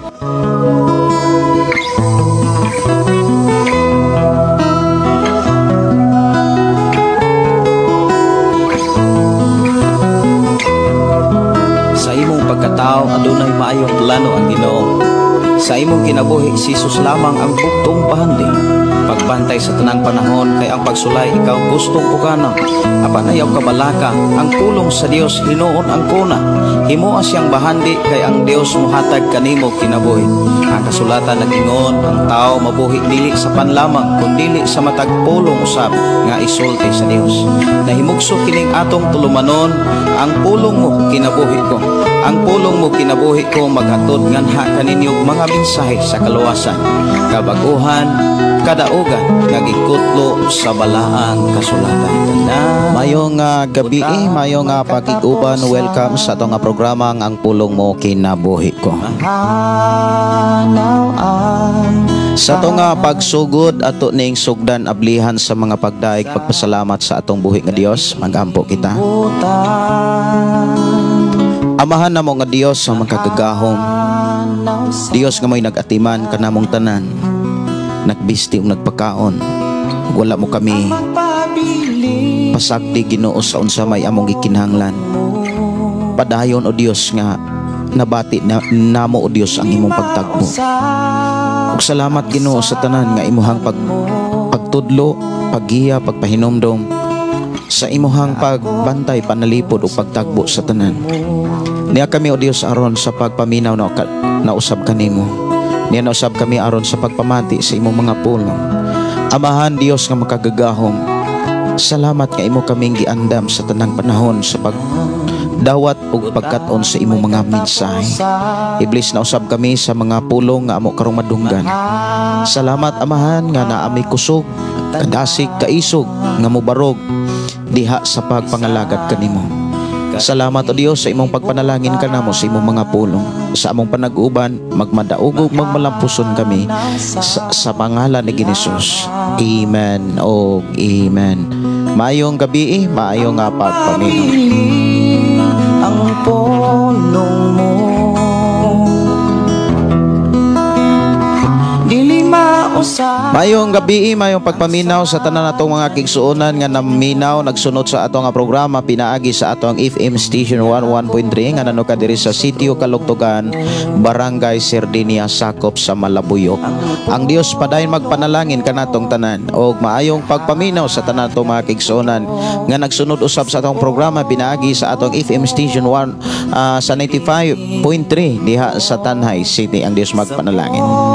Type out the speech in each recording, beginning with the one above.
Sa imong pagkatao adunay maayong plano ang Ginoo. Sa imong kinabuhi si Jesus lamang ang bugtong pahandi. Pagbantay sa tanang panahon kay ang pagsulay ikaw gustong pukanon. Apan ayaw kabalaka ang pulong sa Dios hinuon ang kuna. Himoa siyang bahandi kay ang Dios mohatag kanimo kinabuhi. Ang kasulatan nagingon ang tao mabuhi dili sa panlamang kundi sa matag pulong usab nga isulti sa Dios. Nahimugso kining atong tulumanon ang pulong mo kinabuhi ko. Ang pulong mo kinabuhi ko maghatod nganha kaninyong mga mensahe sa kaluwasan, kabaguhan, kadaugan nga gikutlo sa balaang kasulatan. Mayong gabi, mayong pakiguban, welcome sa itong programa ang pulong mo kinabuhi ko. Sa itong pagsugod ato ning sugdan ablihan sa mga pagdaig pagpasalamat sa atong buhi nga Dios, magampo kita. Amahan na mo nga Dios ang magkagagahom. Dios nga mo'y nag-atiman kanamong tanan, nagbisti o nagpakaon. Wala mo kami pasagdi Ginoo sa unsa may among gikinahanglan. Padayon o Dios nga nabati na namo o Dios ang imong pagtagbo. Ug salamat Ginoo sa tanan nga imuhang pagtudlo, paggiya, pagpahinomdom sa imuhang pagbantay, panalipod o pagtagbo sa tanan. Niya kami o Dios aron sa pagpaminaw na usab kanimo. Niya na usab kami aron sa pagpamati sa imong mga pulong. Amahan Dios nga makagagahom. Salamat nga imo kaming giandam sa tanang panahon sa pagdawat ug pagkat-on sa imong mga mensahe. Iblis na usab kami sa mga pulong nga amo karong madunggan. Salamat amahan nga naami kusog, kadasig, kaisog nga mobarog diha sa pagpangalagad kanimo. Salamat o Dios sa imong pagpanalangin kanamo sa imong mga pulong. Sa among panag-uban, magmadaog ug magmalampuson kami sa pangalan ni Jesus. Amen o Amen. Maayong gabi, maayong pagpaminaw. Ang pulong mo mayong gabi, mayong pagpaminaw sa tanan natong mga kigsuonan nga naminaw nagsunod sa atong programa pinaagi sa atong FM Station 11.3 nga nanuka diri sa Sitio Kalugtugan, Barangay Sardinia, sakop sa Malabuyok. Ang Dios padayon magpanalangin kanatong tanan og maayong pagpaminaw sa tanan natong mga kigsuonan nga nagsunod usab sa atong programa pinaagi sa atong FM Station 1 sa 95.3 diha sa Tanhay City. Ang Dios magpanalangin.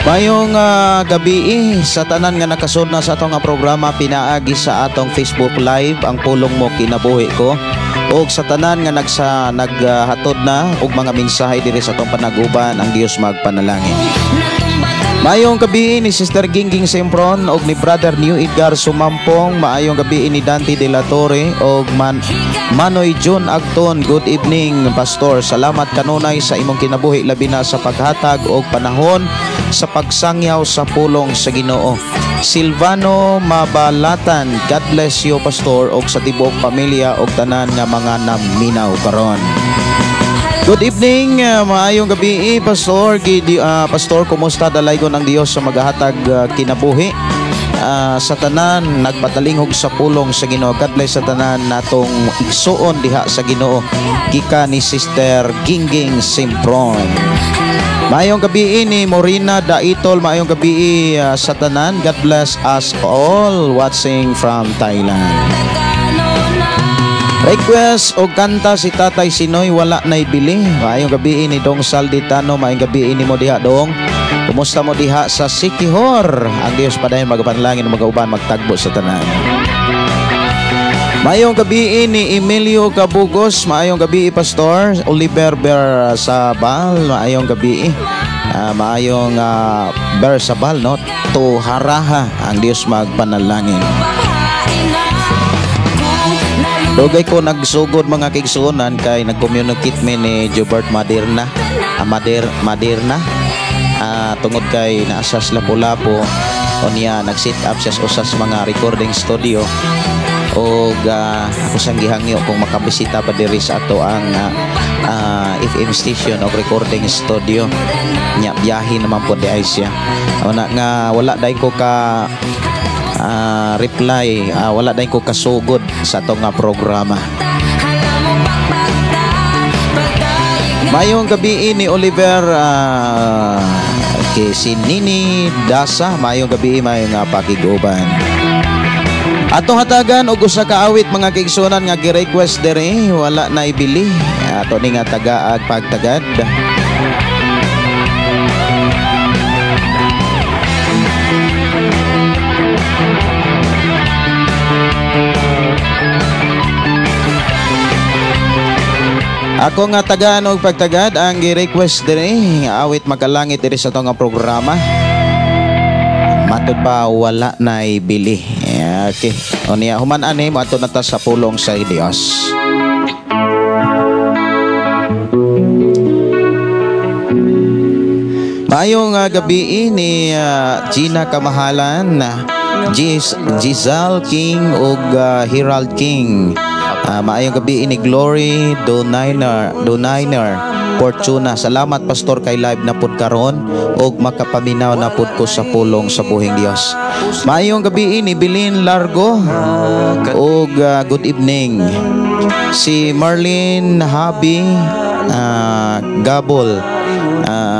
Mayong gabi sa tanan nga nakasud na sa atong programa pinaagi sa atong Facebook Live ang pulong mo kinabuhi ko ug sa tanan nga naghatod na og mga mensahe diri sa atong panaguban. Ang Dios magpanalangin. Mayong gabi ni Sister Gingging Sempron og ni Brother New Edgar Sumampong. Maayong gabi ni Dante de la Torre og Manoy John Agton. Good evening Pastor. Salamat kanunay sa imong kinabuhi labi na sa paghatag og panahon sa pagsangyaw sa pulong sa Ginoo. Silvano Mabalatan, God bless you Pastor og sa tibuok pamilya og tanan nga mga naminaw karon. Good evening, maayong gabi Pastor. Pastor, kumusta dalaygon ang Dios sa maghatag kinabuhi sa tanan nagpatalinghog sa pulong sa Ginoo. God bless sa tanan natong igsuon diha sa Ginoo. Gika ni Sister Gingging Simpron. Maayong gabi ni Morina Daitol. Maayong gabi sa tanan. God bless us all watching from Thailand. Request o kanta si Tatay Sinoy wala na ibili. Maayong gabi ni Dong Salditano. Maayong gabi ni mo diha Dong. Kumusta mo diha sa Sikihor? Ang Dios padayon magapanalangin magauban magtagbo sa tanan. Maayong gabi ni Emilio Cabugos. Maayong gabi Pastor Oliver Bersabal. Maayong gabi. Maayong bersabal, no? Tuharaha ang Dios magpanalangin. Dugay ko nagsugod mga kigsuonan kay nag-communicate mi ni Jobert Madirna. Madirna. Tungod kay naasas Lapu-Lapu o niya nag-set up siya usas mga recording studio o ako sang gihangyo kung makabisita pa diri sa ato ang FM station o recording studio nya biyahe naman po di ay siya nga wala dahil ko ka reply wala dahil ko kasugod sa ato nga programa. Mayong gabi ni Oliver si Nini Dasa. Mayong gabi mayong pakiguban. Atong hatagan og usa ka awit mga kaigsunan nga gi-request diri wala na ibili. Ato ni nga tagaag pagtagad. Ako nga tagaan og pagtagad ang gi-request diri nga awit makalangit diri sa tong programa. Matud pa wala na ibili. Okay. O niya human ani mo ato na ta sa pulong sa Dios. Maayong gabi ni Gina Kamahalan, Giselle King ug Herald King. Maayong gabi ni Glory Donainer Fortuna. Salamat pastor kay live na pud karon og makapaminaw na pud ko sa pulong sa buhing Dios. Maayong gabi ni Bilin Largo og good evening. Si Marlene Habi Gabol.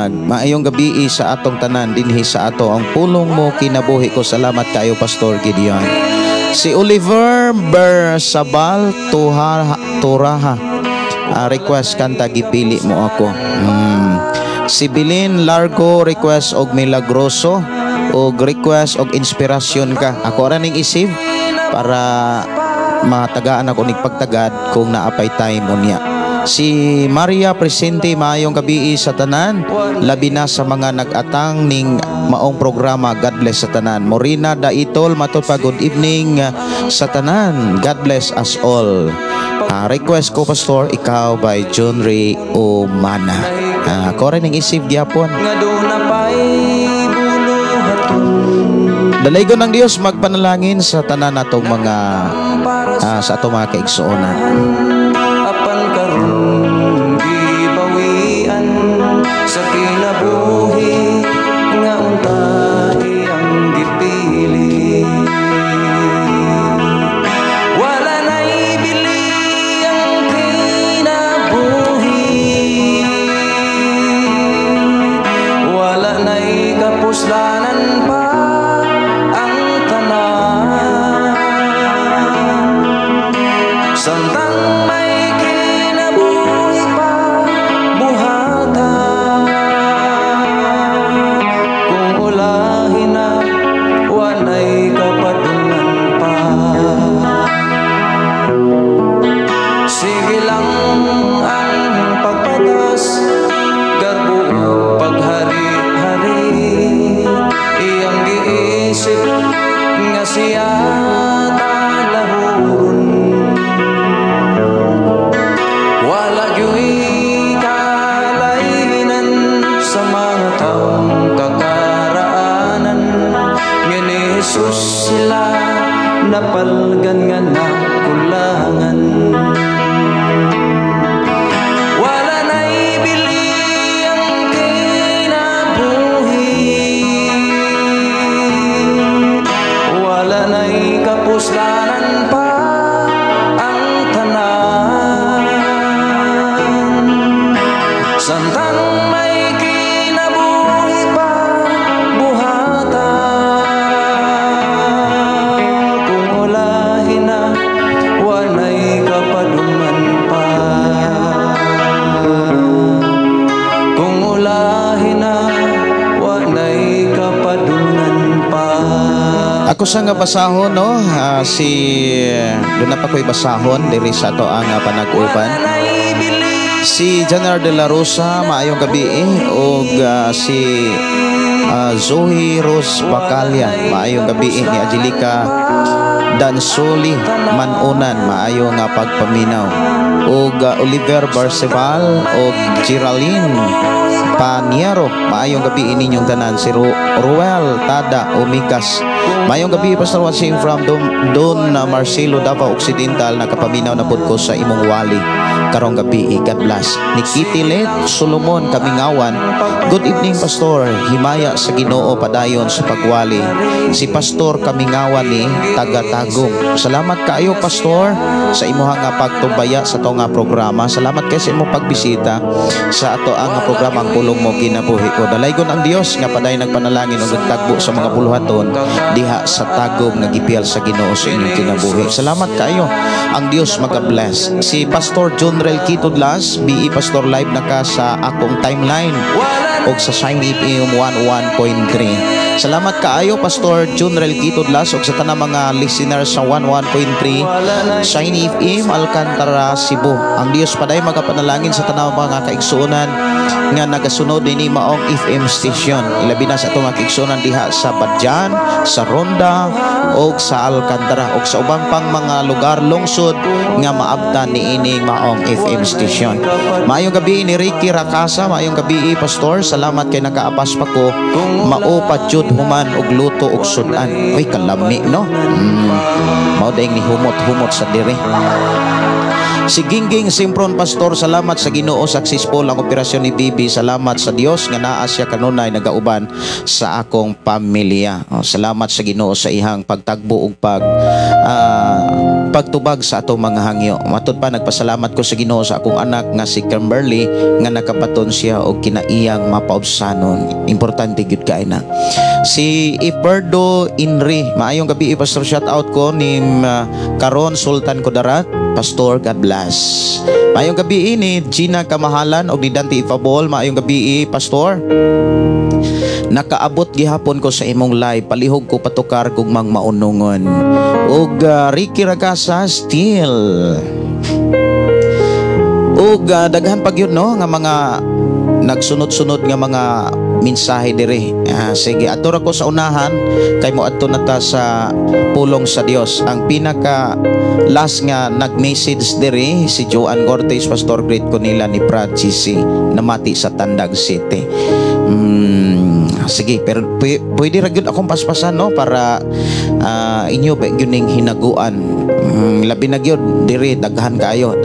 Maayong gabi sa atong tanan dinhi sa ato ang pulong mo kinabuhi ko. Salamat kayo Pastor Gideon. Si Oliver Bersabal Turaha request kanta gipili mo ako. Si Bilin Largo request og milagroso og request og inspirasyon ka. Ako ra ning isip para matagaan ako ning pagtagad kung naapay time unya. Si Maria Presente, maayong gabi sa tanan, labi na sa mga nag-atang ning maong programa. God bless sa tanan. Morina Daitol matud pa good evening sa tanan. God bless us all. Request ko pastor ikaw by John Ray Omana. Ako rin ang isip gyapon. Dalaygon ng Dios magpanalangin sa tanan natong mga sa atong mga kaigsuonan. Gibawian sa kinabuhi nga untay ang gipili. Wala na ibili ang kinabuhi, wala na ikapuslanan pa ang tanan. Samtang may napalgan nga na kulangan. Wala na ibili ang kinabuhi, wala na ikapuslanan pa ang tanan. Samtang may kinabuhi pa buhata, ako sa nga basahon no doon na pa ko'y basahon diri sa to ang panag-uban Si Janar de la Rosa, maayong gabi og si Zoe Rose Bacalya, maayong gabi ni Angelica Dansoli Manunan, maayong pagpaminaw og Oliver Barceval og Geraldine Paniero, maayong gabi ninyong tanan. Si Ruel Tada Omikas, maayong gabi Pastor, watching from Don Marcelo Davao Occidental, nakapaminaw na pud ko sa imong wali karong gabi. God bless. Ni Kitilet Solomon Kamingawan, good evening Pastor, himaya sa Ginoo padayon sa pagwali. Si Pastor Kamingawan ni taga-Tagum. Salamat kaayo Pastor sa imuhang pagtubaya sa to nga programa. Salamat kay sa imong pagbisita sa ato ang programang Pulong Mo Kinabuhi Ko. Dalaygon ang Dios nga paday nagpanalangin ug nagtagbo sa mga buluhaton diha sa Tagum nga gipiyal sa Ginoo sa inyong kinabuhi. Salamat kaayo. Ang Dios maga-bless. Si Pastor John Rel Kitudlas, BE Pastor Live naka sa akong timeline o sa Shine FM 101.3. Salamat kaayo Pastor John Rel Kitudlas o sa tanang mga listeners sa 101.3 Shine FM Alcantara, Cebu. Ang Dios paday magapanalangin sa tanang mga kaigsuonan nga nagasunod dinhi maong FM station. Ilabi na sa atong kaigsuonan diha sa Badjan, sa Ronda o sa Alcantara o sa ubang pang mga lugar lungsod nga maabtan ni ining maong FM station. Maayong gabi ni Ricky Rakasa, maayong gabi Pastor. Salamat kay nakaapas pa ko maupat jud human og luto og sudan. Uy kalami no. Mao daing ni humot-humot sa dire. Si Gingging Simpron Pastor, salamat sa Ginoo, successful ang operasyon ni Bibi. Salamat sa Dios nga naa siya kanunay nagauban sa akong pamilya. Salamat sa Ginoo sa ihang pagtagbo ug pagtubag sa atong mga hangyo. Matud pa nagpasalamat ko sa Ginoo sa akong anak nga si Kimberly nga nakapaton siya og kinaiyang mapaubsanon. Importante gyud kay na. Si Iperdo Inri, maayong gabi Pastor, shout out ko ni Karon Sultan Kudarat. Pastor, God bless. Maayong gabi ni Gina Kamahalan o ni Dante Ifabol. Maayong gabi Pastor. Nakaabot gihapon ko sa imong live, palihog ko patukar kung mang maunungon. Og Ricky Ragasa still. Og daghan pag yun no nga mga nagsunod-sunod nga mga mensahe dire. Sige, atura ko sa unahan kay mo adto na ta sa pulong sa Dios. Ang pinaka last nga nag-message dire si Joan Cortez, Pastor, great ko nila ni Brad GC namati sa Tandag City. Sige, pero pwede ra gyud akong paspasan no para inyo pa gyuning hinaguan. Labi na gyud dire daghan kayo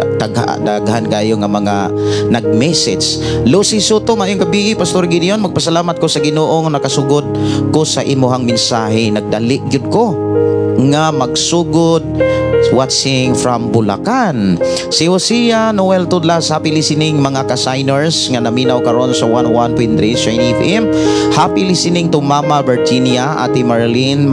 nga mga nag-message. Lucy Soto, maayong gabi Pastor Gideon, magpasalamat ko sa Ginoo nga nakasugod ko sa imuhang mensahe. Nagdali gyud ko nga magsugod watching from Bulacan. Si Hosea Noel Tudlas, happy listening mga ka-signers nga naminaw karon sa 101.3 Shine FM. Happy listening to Mama Virginia, Ate Marilyn,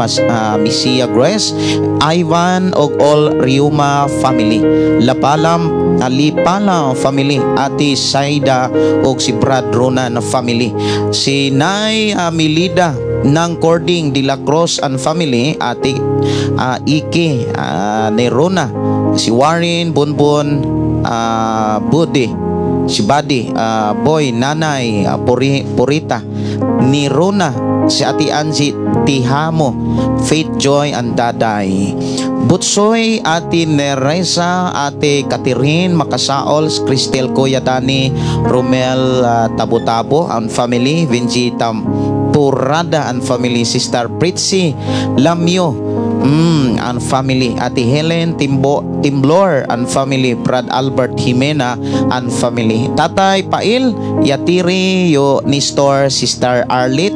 Misia Grace, Ivan og all Riuma family, Lapalam Alipalam family, Ate Saida og si Brad Ronan family, si Nay Milida ng Cording de la Cruz and family, Ate Iki Nerona, si Warren Bonbon Budi, si Buddy Boy Nanay Purita ni Rona, si Ate Angie Tihamo, Faith Joy and Daday Butsoy, Ate Neresa, Ate Catherine Makasaol, Cristel Kuya Dani, Romel Tabo-Tabo and family, Vinci Purada and family, Sister Pritzi Lamyo and family, Ate Helen Timblor and family, Brad Albert Jimena and family, Tatay Pail Yatiri Yo Nistor, Sister Arlit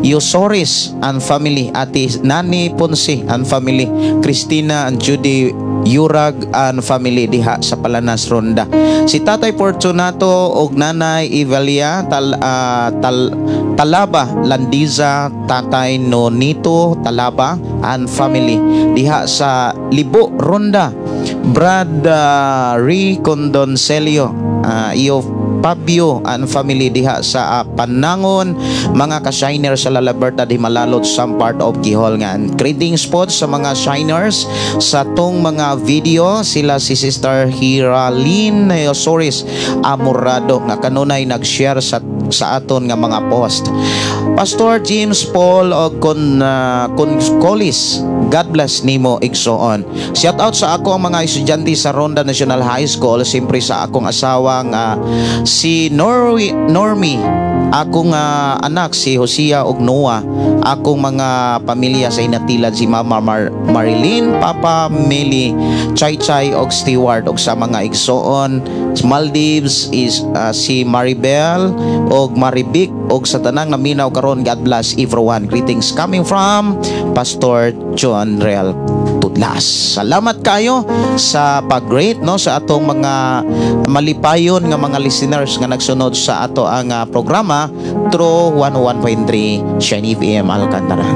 Yosoris and family, Ate Nani Ponce and family, Christina and Judy Yurag and family diha sa Palanas Ronda. Si Tatay Fortunato og Nanay Evalia Talaba Landiza, Tatay Nonito Talaba and family diha sa Libo Ronda. Brad Recondoncelio iyo Pabio and family diha sa Panangon, mga ka-shiner sa La Libertad, Himalalod, some part of Gihol nga. Greetings po sa mga shiners sa tong mga video, sila si Sister Hiraline Osoris Amorado nga kanunay nag-share sa aton nga mga post. Pastor James Paul o Colis, God bless nimo igsoon. Shout out sa ako ang mga estudyante sa Ronda National High School, siyempre sa akong asawa nga si Normie, akong anak si Hosea ug Noah, akong mga pamilya sa Inatilad si Mama Marilyn, Papa Meli, Chay Chay og Stewart, og sa mga igsoon Maldives is si Maribel og Maribik, og sa tanang naminaw karon, God bless everyone. Greetings coming from Pastor John Real Tudlas. Salamat kayo sa pag-rate no sa atong mga malipayon nga mga listeners nga nagsunod sa ato ang programa through 101.3 Shine FM Alcantara.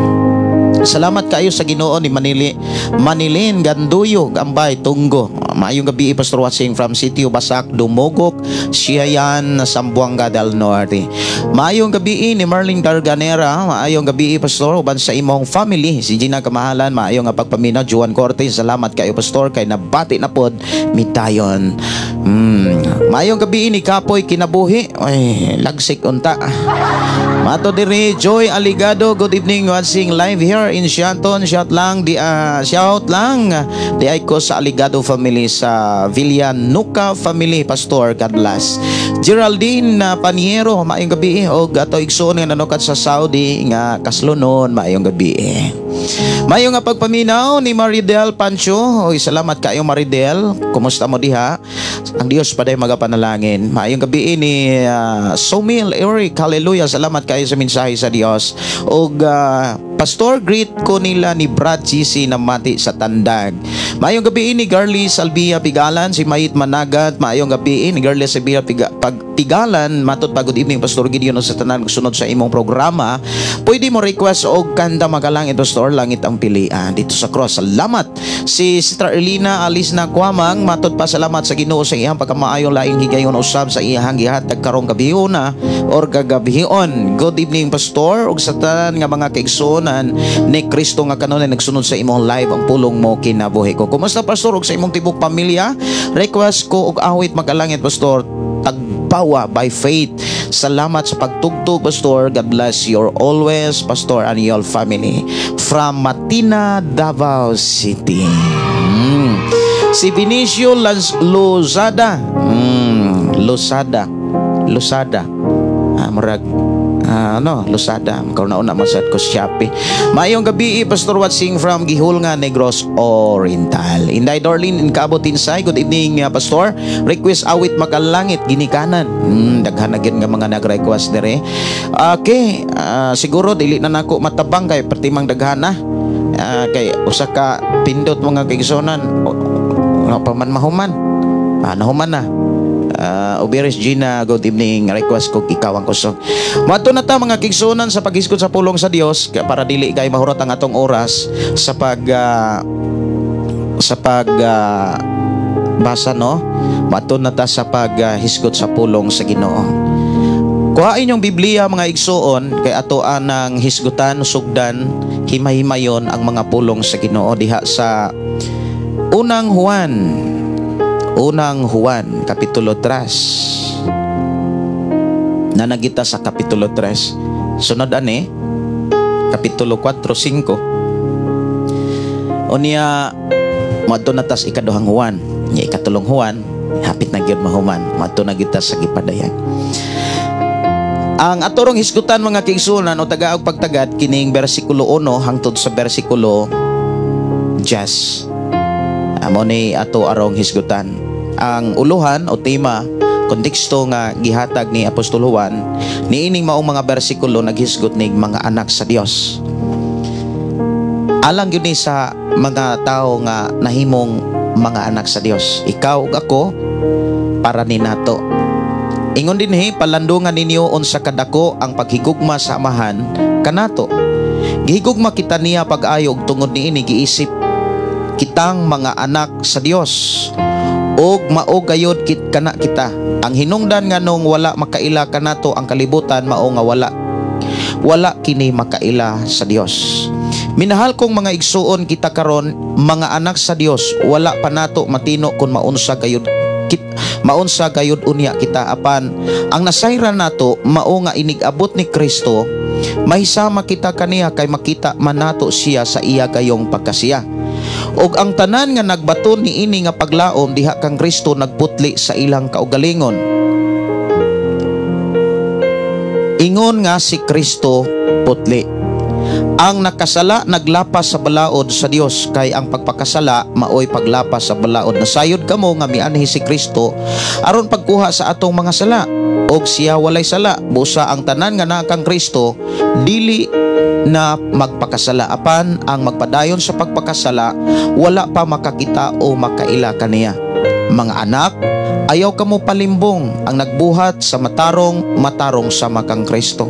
Salamat kayo sa Ginoo ni Manilin Ganduyo Gambay Tunggo. Maayong gabi, Pastor, watching from Sitio Basak, Dumogok, Siayan, Sambuanga del Norte. Maayong gabi ni Marlene Garganera. Maayong gabi, Pastor, uban sa imong family, si Gina Kamahalan. Maayong pagpaminaw, Juan Cortez. Salamat kayo, Pastor, kay nabati na pod mitayon. Maayong gabi ni Kapoy Kinabuhi. Ay, lagsik unta. Mato diri Joy Aligado, good evening, watching live here in Shanton. Shout lang di ay ko sa Aligado family sa Villanueva family, Pastor, God bless. Geraldine Paniero, maayong gabi og ato igsoon nga nanukat sa Saudi nga kaslunon, maayong gabi. Maayong nga pagpaminaw ni Maridel Pancho. Oy, salamat kayo Maridel. Kumusta mo diha? Ang Dios paday magapanalangin. Maayong gabi ni Somil Eric. Hallelujah. Salamat kayo sa mensahe sa Dios. Og Pastor, greet ko nila ni Brad GC na mati sa Tandag. Maayong gabi ni Garly Salvia Pigalan, si Mayit Managat. Maayong gabi ni Garly Salvia Pigalan. Matud pa, good evening, Pastor Gideon, sa tanan sunod sa imong programa. Pwede mo request og kanta magalangit, Pastor, langit ang pilian dito sa cross. Salamat. Si Sister Elina Alis na Kwamang, matud pa, salamat sa Ginoo sa iyang pagkamaayong laing higayon usab sa iyang gihatag karong gabihon or gagabihon. Good evening, Pastor, og sa tanan nga mga kaigsoon ni Kristo nga kanunay nagsunod sa imong live, ang pulong mo kinabuhi ko. Kumusta, Pastor, og sa imong tibok pamilya? Request ko og awit magalangit, Pastor, Tagpawa by Faith. Salamat sa pagtugtog, Pastor. God bless you always, Pastor, and your family. From Matina, Davao City. Si Vinicio Lozada. Lozada. Lozada. Kauna-una masad ko Shopee. Maayong gabi, Pastor, watching from Gihulnga, Negros Oriental. Inday Darlene in Cabo Tinsay. Good evening, Pastor. Request awit makalangit ginikanan. Daghan na gyud nga mga nag-request dire. Okay, siguro dili na nako matabang kay pertimang daghan na. Kay usa ka pindot mga kaigsonan. Paman mahuman. Nahuman na. Uberes Gina, good evening. Request ko ikaw ang kusog. Mato na ta mga kigsunan sa paghisgot sa pulong sa Dios para dili kay mahurot ang atong oras sa basa no. Mato na ta sa paghisgot sa pulong sa Ginoo. Kuhain yung Biblia mga igsuon kay ato anang hisgutan, sugdan, himay-himayon ang mga pulong sa Ginoo diha sa Unang Juan, Kapitulo 3. Nanagita sa Kapitulo 3. Sunod ani, Kapitulo 4-5. Unya, madto na tas ikaduhang Juan. Nya ikatulong Juan, hapit na gyud mahuman. Madto na kita sa gipadayan. Ang aturong hisgutan mga kaigsunan o tagaog pagtagad kining bersikulo 1 hangtod sa bersikulo 10. Amo ni ato arong hisgutan. Ang uluhan o tema, konteksto nga gihatag ni Apostol Juan, niining maong mga bersikulo naghisgot ning mga anak sa Dios. Alang yun ni sa mga tao nga nahimong mga anak sa Dios. Ikaw ug ako para ni nato. Ingon dinhi palandungan ninyo unsa kadako ang paghigugma sa amahan kanato. Gihigugma kita niya pag-ayo ug tungod niini giisip kitang mga anak sa Dios. og mao gayud kana kita. Ang hinungdan nga nung wala makaila kanato ang kalibutan, mao nga wala kini makaila sa Dios. Minahal kong mga igsuon, kita karon mga anak sa Dios, wala pa nato matino kung maunsa gayud unya kita, apan ang nasayran nato mao nga inigabot ni Kristo, mahisama kita kaniya kay makita man nato siya sa iya gayong pagkasiya. Og ang tanan nga nagbaton ni ini nga paglaom diha kang Kristo nagputli sa ilang kaugalingon. Ingon nga si Kristo putli. Ang nakasala naglapas sa balaod sa Dios, kay ang pagpakasala maoy paglapas sa balaod. Nasayod kamo nga mianhi si Kristo aron pagkuha sa atong mga sala, og siya walay sala. Busa ang tanan nga naa kang Kristo dili na magpakasala, apan ang magpadayon sa pagpakasala wala pa makakita o makaila kaniya. Mga anak, ayaw kamo palimbong, ang nagbuhat sa matarong sa makang Kristo.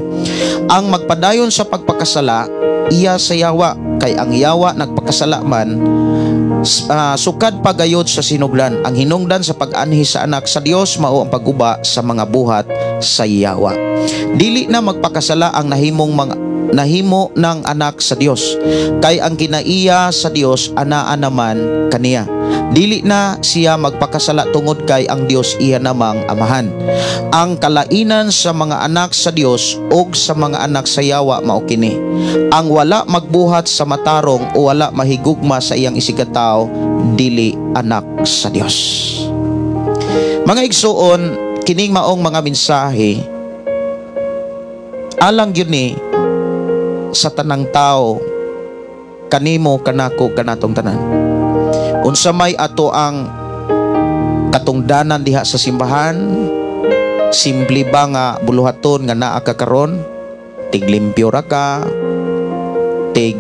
Ang magpadayon sa pagpakasala iya sa yawa, kay ang yawa nagpakasala man, sukad pagayod sa sinugdan. Ang hinungdan sa pag-anhi sa anak sa Dios mao ang paguba sa mga buhat sa yawa. Dili na magpakasala ang nahimo ng anak sa Dios, kay ang kinaiya sa Dios anaa naman kaniya. Dili na siya magpakasala tungod kay ang Dios iya namang amahan. Ang kalainan sa mga anak sa Dios ug sa mga anak sa yawa mao kini: ang wala magbuhat sa matarong o wala mahigugma sa iyang isigataw, dili anak sa Dios. Mga igsuon, kining maong mga mensahe alang yun ni sa tanang tao, kanimo, kanako, kanatong tanan. Unsa may ato ang katungdanan diha sa simbahan, simple ba nga buluhaton nga naa ka karon, tig limpyo ra ka, tig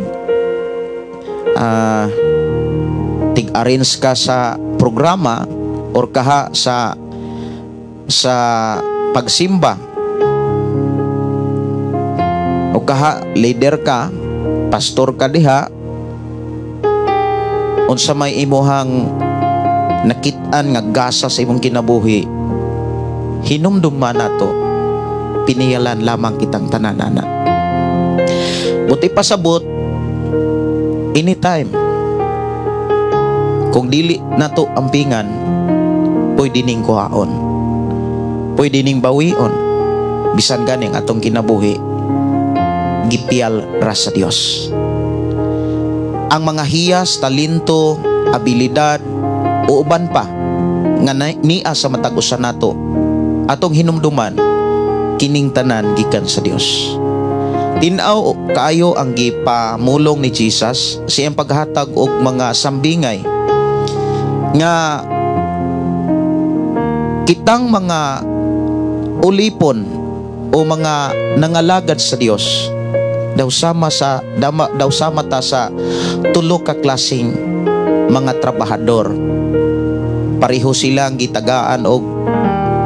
arrange ka sa programa or kaha sa pagsimba, o kaha leader ka, pastor ka diha, unsa may imuhang nakit-an nga gasa sa imong kinabuhi, hinumduma nato, piniyalan lamang kitang tananana. Buti pasabot anytime, kung dili nato ampingan, pwede ning kuhaon, pwede ning bawion, bisan ganing atong kinabuhi gipiyal ra sa Dios. Ang mga hiyas, talento, abilidad o uban pa nga niya sa matag usa nato, atong hinumduman, kining tanan gikan sa Dios. Tinaw kaayo ang gipamulong ni Jesus, siyang paghatag og mga sambingay nga kitang mga ulipon o mga nangalagad sa Dios daw sama ta sa tulo ka klaseng mga trabahador. Pareho silang gitagaan og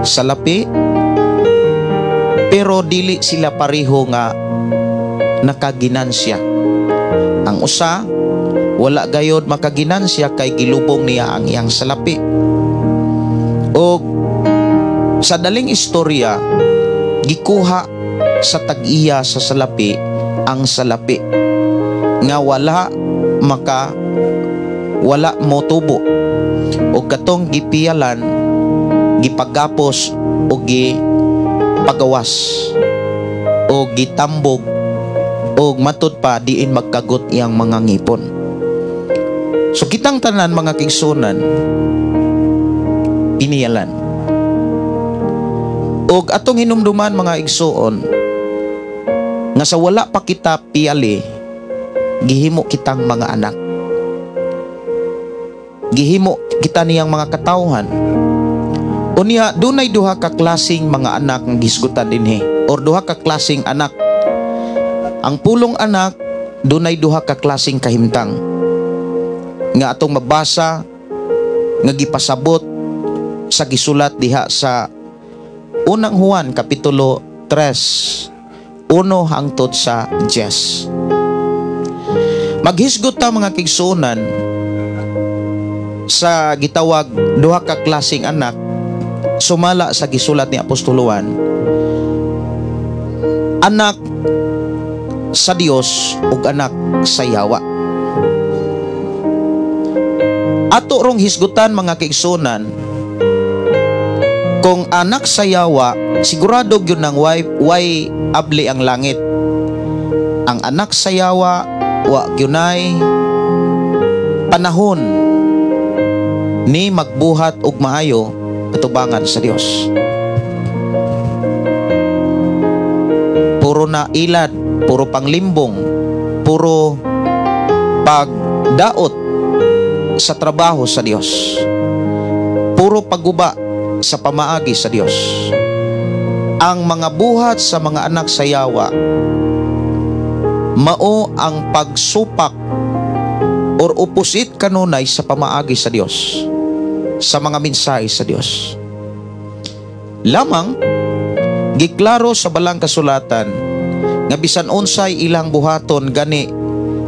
salapi, pero dili sila pareho nga nakaginansya. Ang usa wala gayod makaginansya kay gilubong niya ang iyang salapi. O sa daling istorya, gikuha sa tag-iya sa salapi ang salapi nga wala motubo, o katong gipiyalan, gipagapos o gipagawas o gitambog o matud pa diin magkagot iyang mga ngipon. So kitang tanan mga kigsunan, piniyalan. Og atong hinumduman mga igsuon, nga sa wala pa kita piyali, gihimo kitang mga anak, gihimo kita niyang mga katawhan. Unya dunay duha ka klaseng mga anak nga gisgutan dinhi, or duha ka klaseng anak. Ang pulong anak dunay duha ka klaseng kahimtang nga atong mabasa nga gipasabot sa gisulat diha sa unang Juan kapitulo 3 1 hangtod sa 10. Maghisgot ta mga kigsunan sa gitawag duha ka klaseng anak sumala sa gisulat ni Apostol Juan, anak sa Dios ug anak sa yawa. Ato rong hisgutan mga kaigsunan, kung anak sa yawa, sigurado gyud nang way abli ang langit. Ang anak sa yawa wa gyunay panahon ni magbuhat og maayo katubangan sa Dios. Puro na ilad, puro panglimbong, puro pagdaot sa trabaho sa Dios, puro pagguba sa pamaagi sa Dios. Ang mga buhat sa mga anak sa yawa mao ang pagsupak or opposite kanunay sa pamaagi sa Dios, sa mga mensahe sa Dios. Lamang giklaro sa balang kasulatan nga bisan unsay ilang buhaton gani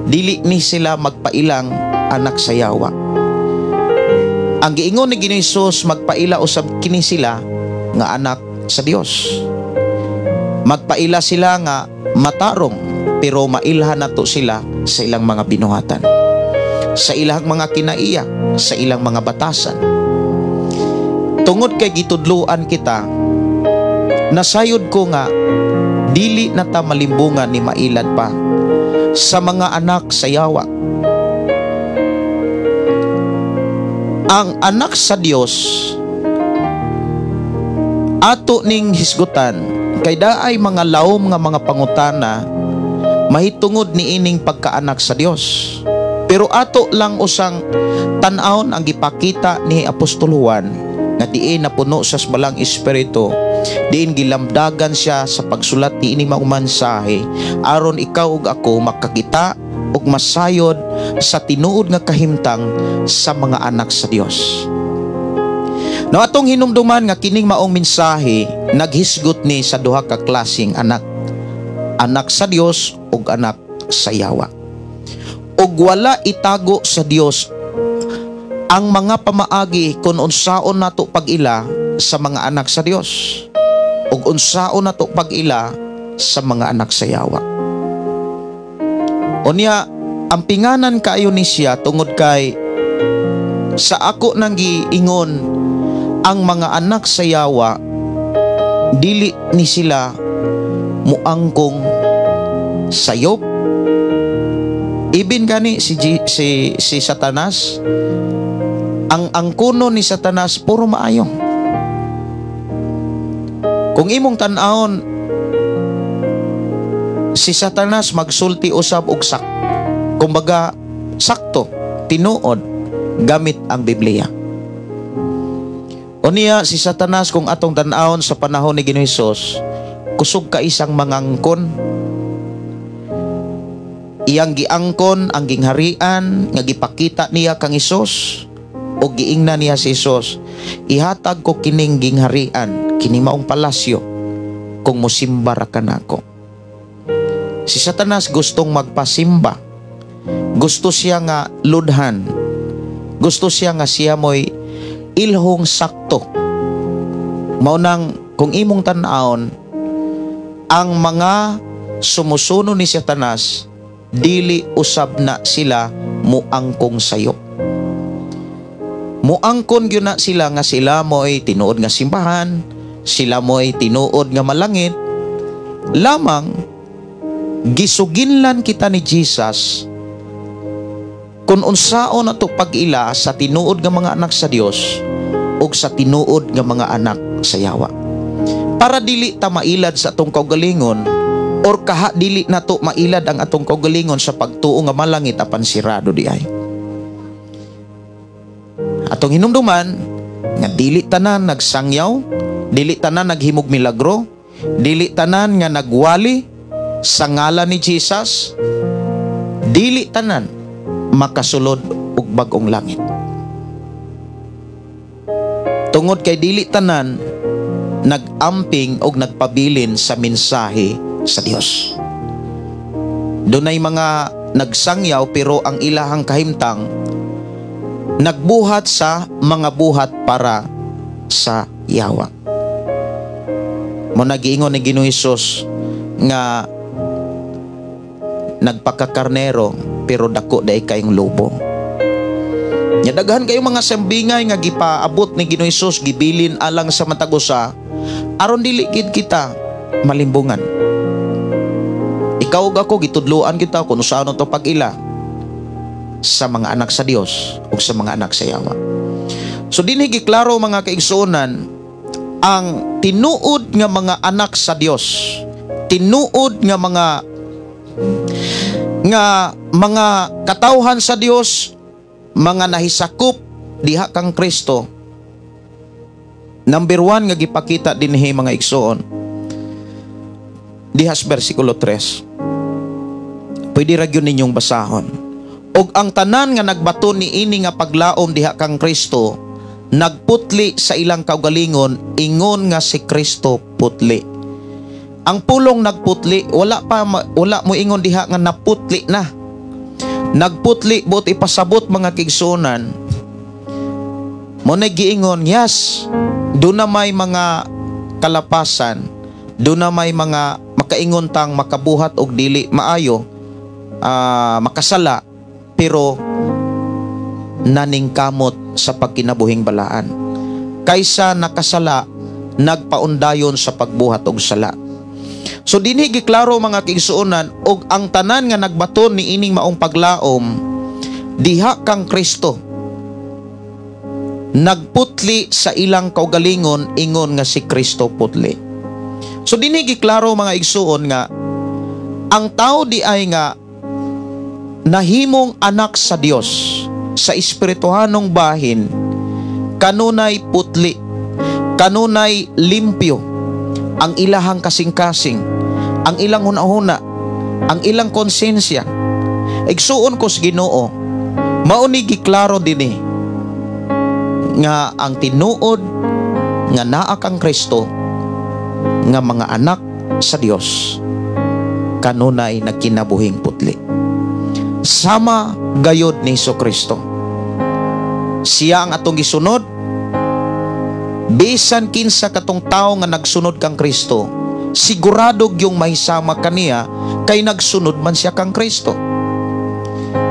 dili ni sila magpailang anak sa yawa. Ang giingon ni Ginoong Hesus, magpaila usab kini sila nga anak sa Dios. Magpaila sila nga matarong, pero mailhan nato sila sa ilang mga binuhatan, sa ilang mga kinaiya, sa ilang mga batasan. Tungod kay gitudloan kita, nasayod ko nga dili na ta malimbungan ni mailad pa sa mga anak sa yawa. Ang anak sa Dios ato ning hisgutan kay daay mga lawom nga mga pangutana mahitungod ni ining pagkaanak sa Dios. Pero ato lang usang tan-awon ang gipakita ni Apostol Juan nga diin napuno sa balang espiritu, diin gilamdagan siya sa pagsulat ni ining mga mensahe aron ikaw ug ako makakita ug masayod sa tinuod nga kahimtang sa mga anak sa Dios. No, atong hinumduman nga kining maong mensahe naghisgot ni sa duha ka klaseng anak, anak sa Dios ug anak sa yawa. Ug wala itago sa Dios ang mga pamaagi kung unsaon nato pag-ila sa mga anak sa Dios ug unsaon nato pag-ila sa mga anak sa yawa. Unya, ang pinganan kaayo ni siya tungod kay sa ako nang giingon ang mga anak sa yawa dili ni sila muangkong sayop. Ibin gani si Satanas, ang kuno ni Satanas puro maayo. Kung imong tan-awon, si Satanas magsulti usab og kumbaga sakto, tinuod gamit ang Biblia. Unya si Satanas kung atong tan-awon sa panahon ni Ginoong Hesus, kusog ka isang mangangkon. Iyang giangkon ang gingharian nga gipakita niya kang Hesus o giingna niya si Hesus, ihatag ko kining gingharian, kini maong palasyo kung mosimba ra kanako. Si Satanas gustong magpasimba, gusto siya nga ludhan, gusto siya nga siya mo'y ilhong sakto. Maunang kung imong tan-awon, ang mga sumusuno ni Satanas dili usab na sila muangkong sayo. Muangkon gyud na sila nga sila mo'y tinuod nga simbahan, sila mo'y tinuod nga malangit. Lamang gisuginlan kita ni Jesus kung unsaon nato pag-ila sa tinuod nga mga anak sa Dios ug sa tinuod nga mga anak sa yawa. Para dili ta mailad sa atong kaugalingon or kaha dili nato mailad ang atong kaugalingon sa pagtuo nga malangit apan sirado di ay. Atong hinumduman nga dili tanan nagsangyaw, dili tanan naghimog milagro, dili tanan nga nagwali sa ngalan ni Jesus, dili tanan makasulod og bag-ong langit. Tungod kay dili tanan nagamping og nagpabilin sa mensahe sa Dios. Dunay mga nagsangyaw pero ang ilahang kahimtang nagbuhat sa mga buhat para sa yawa. Mo nagiingon ni Ginoong Hesus nga nagpakakarnero pero dako day kayong lobo. Nya daghan kayong mga sambingay nga gipaabot ni Ginoong Hesus, gibilin alang sa matag usa aron dili gid kita malimbungan. Ikaw ug ako gitudloan kita kung saan to pag-ila sa mga anak sa Dios ug sa mga anak sa yawa. So dinhi giklaro mga kaigsuonan, ang tinuod nga mga anak sa Dios, tinuod nga mga katawhan sa Dios, mga nahisakop diha kang Kristo. Number 1 nga gipakita dinhi mga igsoon diha sa bersikulo 3. Pwede ra gyud ninyong basahon. Og ang tanan nga nagbaton ni ini nga paglaom diha kang Kristo nagputli sa ilang kaugalingon, ingon nga si Kristo putli. Ang pulong nagputli, wala mo ingon diha nga naputli na. Nagputli buot ipasabot mga kigsunan. Mo na giingon, yes, doon na may mga kalapasan, doon na may mga makaingon tang makabuhat og dili maayo, makasala, pero naningkamot sa pagkinabuhing balaan. Kaysa nakasala, nagpaundayon sa pagbuhat og sala. So dinhi giklaro mga kigsuonan, og ang tanan nga nagbaton ni ining maong paglaom diha kang Kristo nagputli sa ilang kaugalingon, ingon nga si Kristo putli. So dinhi giklaro mga igsuon nga ang tao di ay nga nahimong anak sa Dios sa espirituhanong bahin, kanunay putli, kanunay limpyo ang ilahang kasing-kasing, ang ilang hunahuna, ang ilang konsensya. Igsuon ko sa Ginoo, mauni giklaro dinhi nga ang tinuod nga naa kang Kristo nga mga anak sa Dios kanunay nagkinabuhing putli. Sama gayod ni Jesucristo. Siya ang atong gisunod. Bisan kinsa katong tao nga nagsunod kang Kristo, sigurado yung mahisama kaniya kay nagsunod man siya kang Kristo.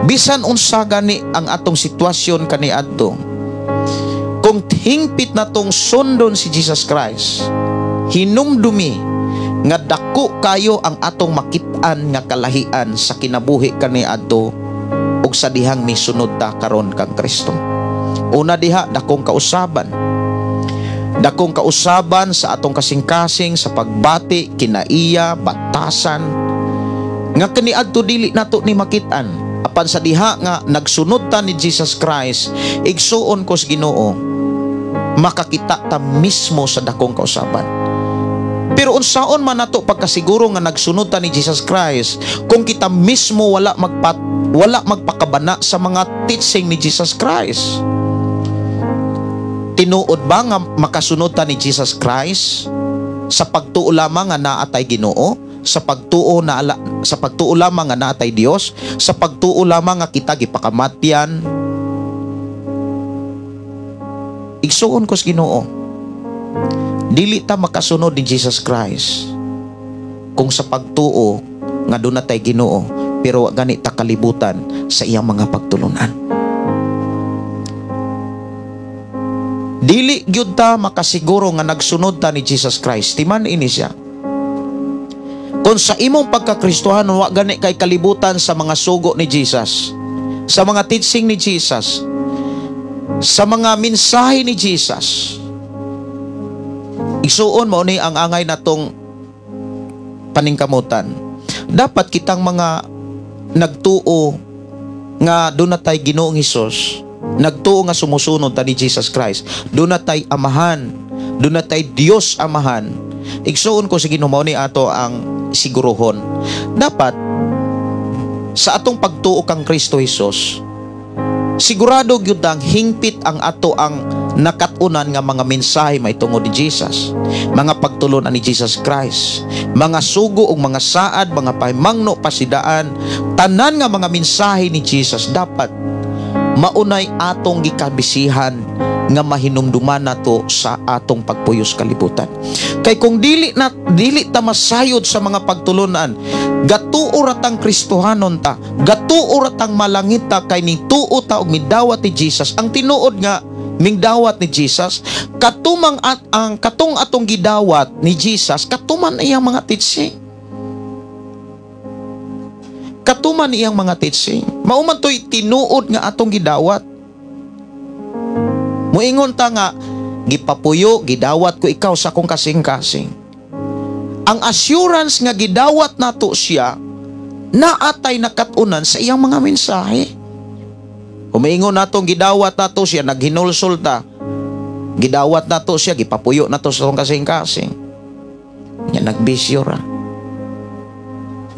Bisan unsa gani ang atong sitwasyon kaniadto, kung hingpit na tong sundon si Jesus Christ, hinumdumi nga dako kayo ang atong makit-an nga kalahian sa kinabuhi kaniadto ug sa dihang misunod ta karon kang Kristo. Una diha, dakong kausaban sa atong kasing-kasing, sa pagbati, kinaiya, batasan nga kaniadto dili nato ni makit-an. Apan sa diha nga nagsunod ta ni Jesus Christ, igsuon ko sa Ginoo, makakita ta mismo sa dakong kausaban. Pero unsaon man nato pagkasiguro nga nagsunod ta ni Jesus Christ kung kita mismo wala magpakabana sa mga teaching ni Jesus Christ? Tinuod ba nga makasunod ta ni Jesus Christ sa pagtuo lamang nga naatay Ginoo, sa pagtuo lamang nga naatay Dios, sa pagtuo lamang nga kita gipakamatyan? Igsuon ko sa Ginoo, dili ta makasunod ni Jesus Christ kung sa pagtuo nga doon natay Ginoo pero gani ta kalibutan sa iyang mga pagtulunan. Dili gyud ta makasiguro nga nagsunod ta ni Jesus Christ, timan ini siya, kung sa imong pagkakristohan wa gani kay kalibutan sa mga sugo ni Jesus, sa mga teaching ni Jesus, sa mga mensahe ni Jesus. Isuon mo ni ang angay natong paningkamutan. Dapat kitang mga nagtuo nga doon na tayo Ginoong Hesus, nagtuo nga sumusunod ta ni Jesus Christ, doon na tayo amahan, doon na tayo Diyos amahan. Igsuon ko sa Ginoo ni ato ang siguruhon. Dapat sa atong pagtuo kang Kristo Hesus, sigurado gyud ang hingpit ang ato ang nakatunan nga mga mensahe maitungod ni Jesus, mga pagtulon ni Jesus Christ, mga sugo ug mga saad, mga pahimangno pasidaan, tanan nga mga mensahe ni Jesus dapat maunay atong gikabisihan nga mahinumduman nato sa atong pagpuyos kalibutan. Kay kung dili ta masayod sa mga pagtulunan, gatuo ratang Kristohanon ta, gatuo ratang malangit ta, kay ning tuo ta og midawat ni Jesus. Ang tinuod nga mingdawat ni Jesus, katumang ang katong atong gidawat ni Jesus, katuman iyang mga teaching. Katuman iyang mga teaching. Mauman to'y tinuod nga atong gidawat. Muingon ta nga, gipapuyo, gidawat ko ikaw sa akong kasing-kasing. Ang assurance nga gidawat nato siya, naatay nakatunan sa iyang mga mensahe. Umiingon natong gidawat nato siya, naghinulsol ta. Gidawat nato siya, gipapuyo nato sa akong kasing-kasing. Nga nagbisyo ra.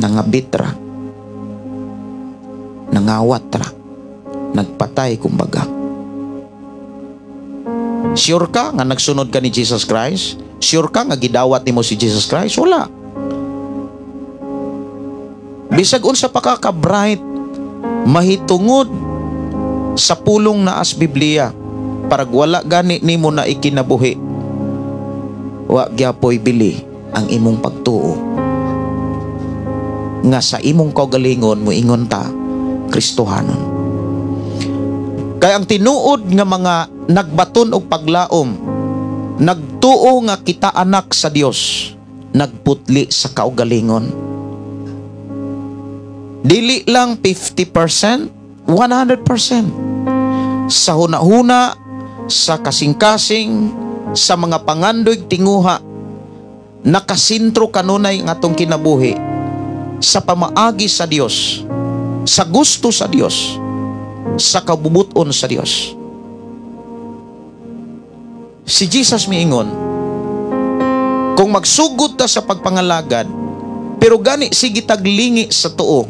Nangabit ra. Nangawat ra. Nagpatay kumbaga. Sure ka nga nagsunod ka ni Jesus Christ? Sure ka nga gidawat nimo si Jesus Christ? Wala. Bisag unsa pa ka bright, mahitungod sa pulong na as Biblia, parag wala gani nimo na ikinabuhi, wa gyapoy bili ang imong pagtuo nga sa imong kaugalingon mo ingon ta Kristohanon. Kay ang tinuod nga mga nagbaton og paglaom, nagtuo nga kita anak sa Dios, nagputli sa kaugalingon. Dili lang 50%, 100%. Sa hunahuna, sa kasing-kasing, sa mga pangandoy tinguha, nakasintro kanunay ng atong kinabuhi sa pamaagi sa Dios, sa gusto sa Dios, sa kabubuton sa Dios. Si Jesus miingon, kung magsugod ta sa pagpangalagad, pero gani sige taglingi sa tuo,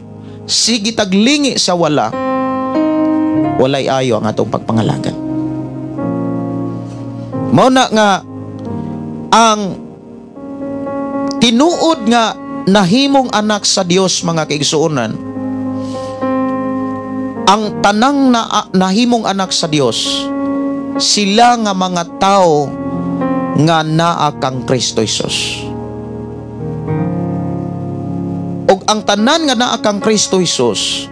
sige taglingi sa wala, walay ayo ang atong pagpangalagad. Mao na nga ang tinuod nga nahimong anak sa Dios, mga kaigsuonan, ang tanang nahimong anak sa Dios, sila nga mga tao nga naa kang Kristo Jesus. Og ang tanan nga naa kang Kristo Jesus,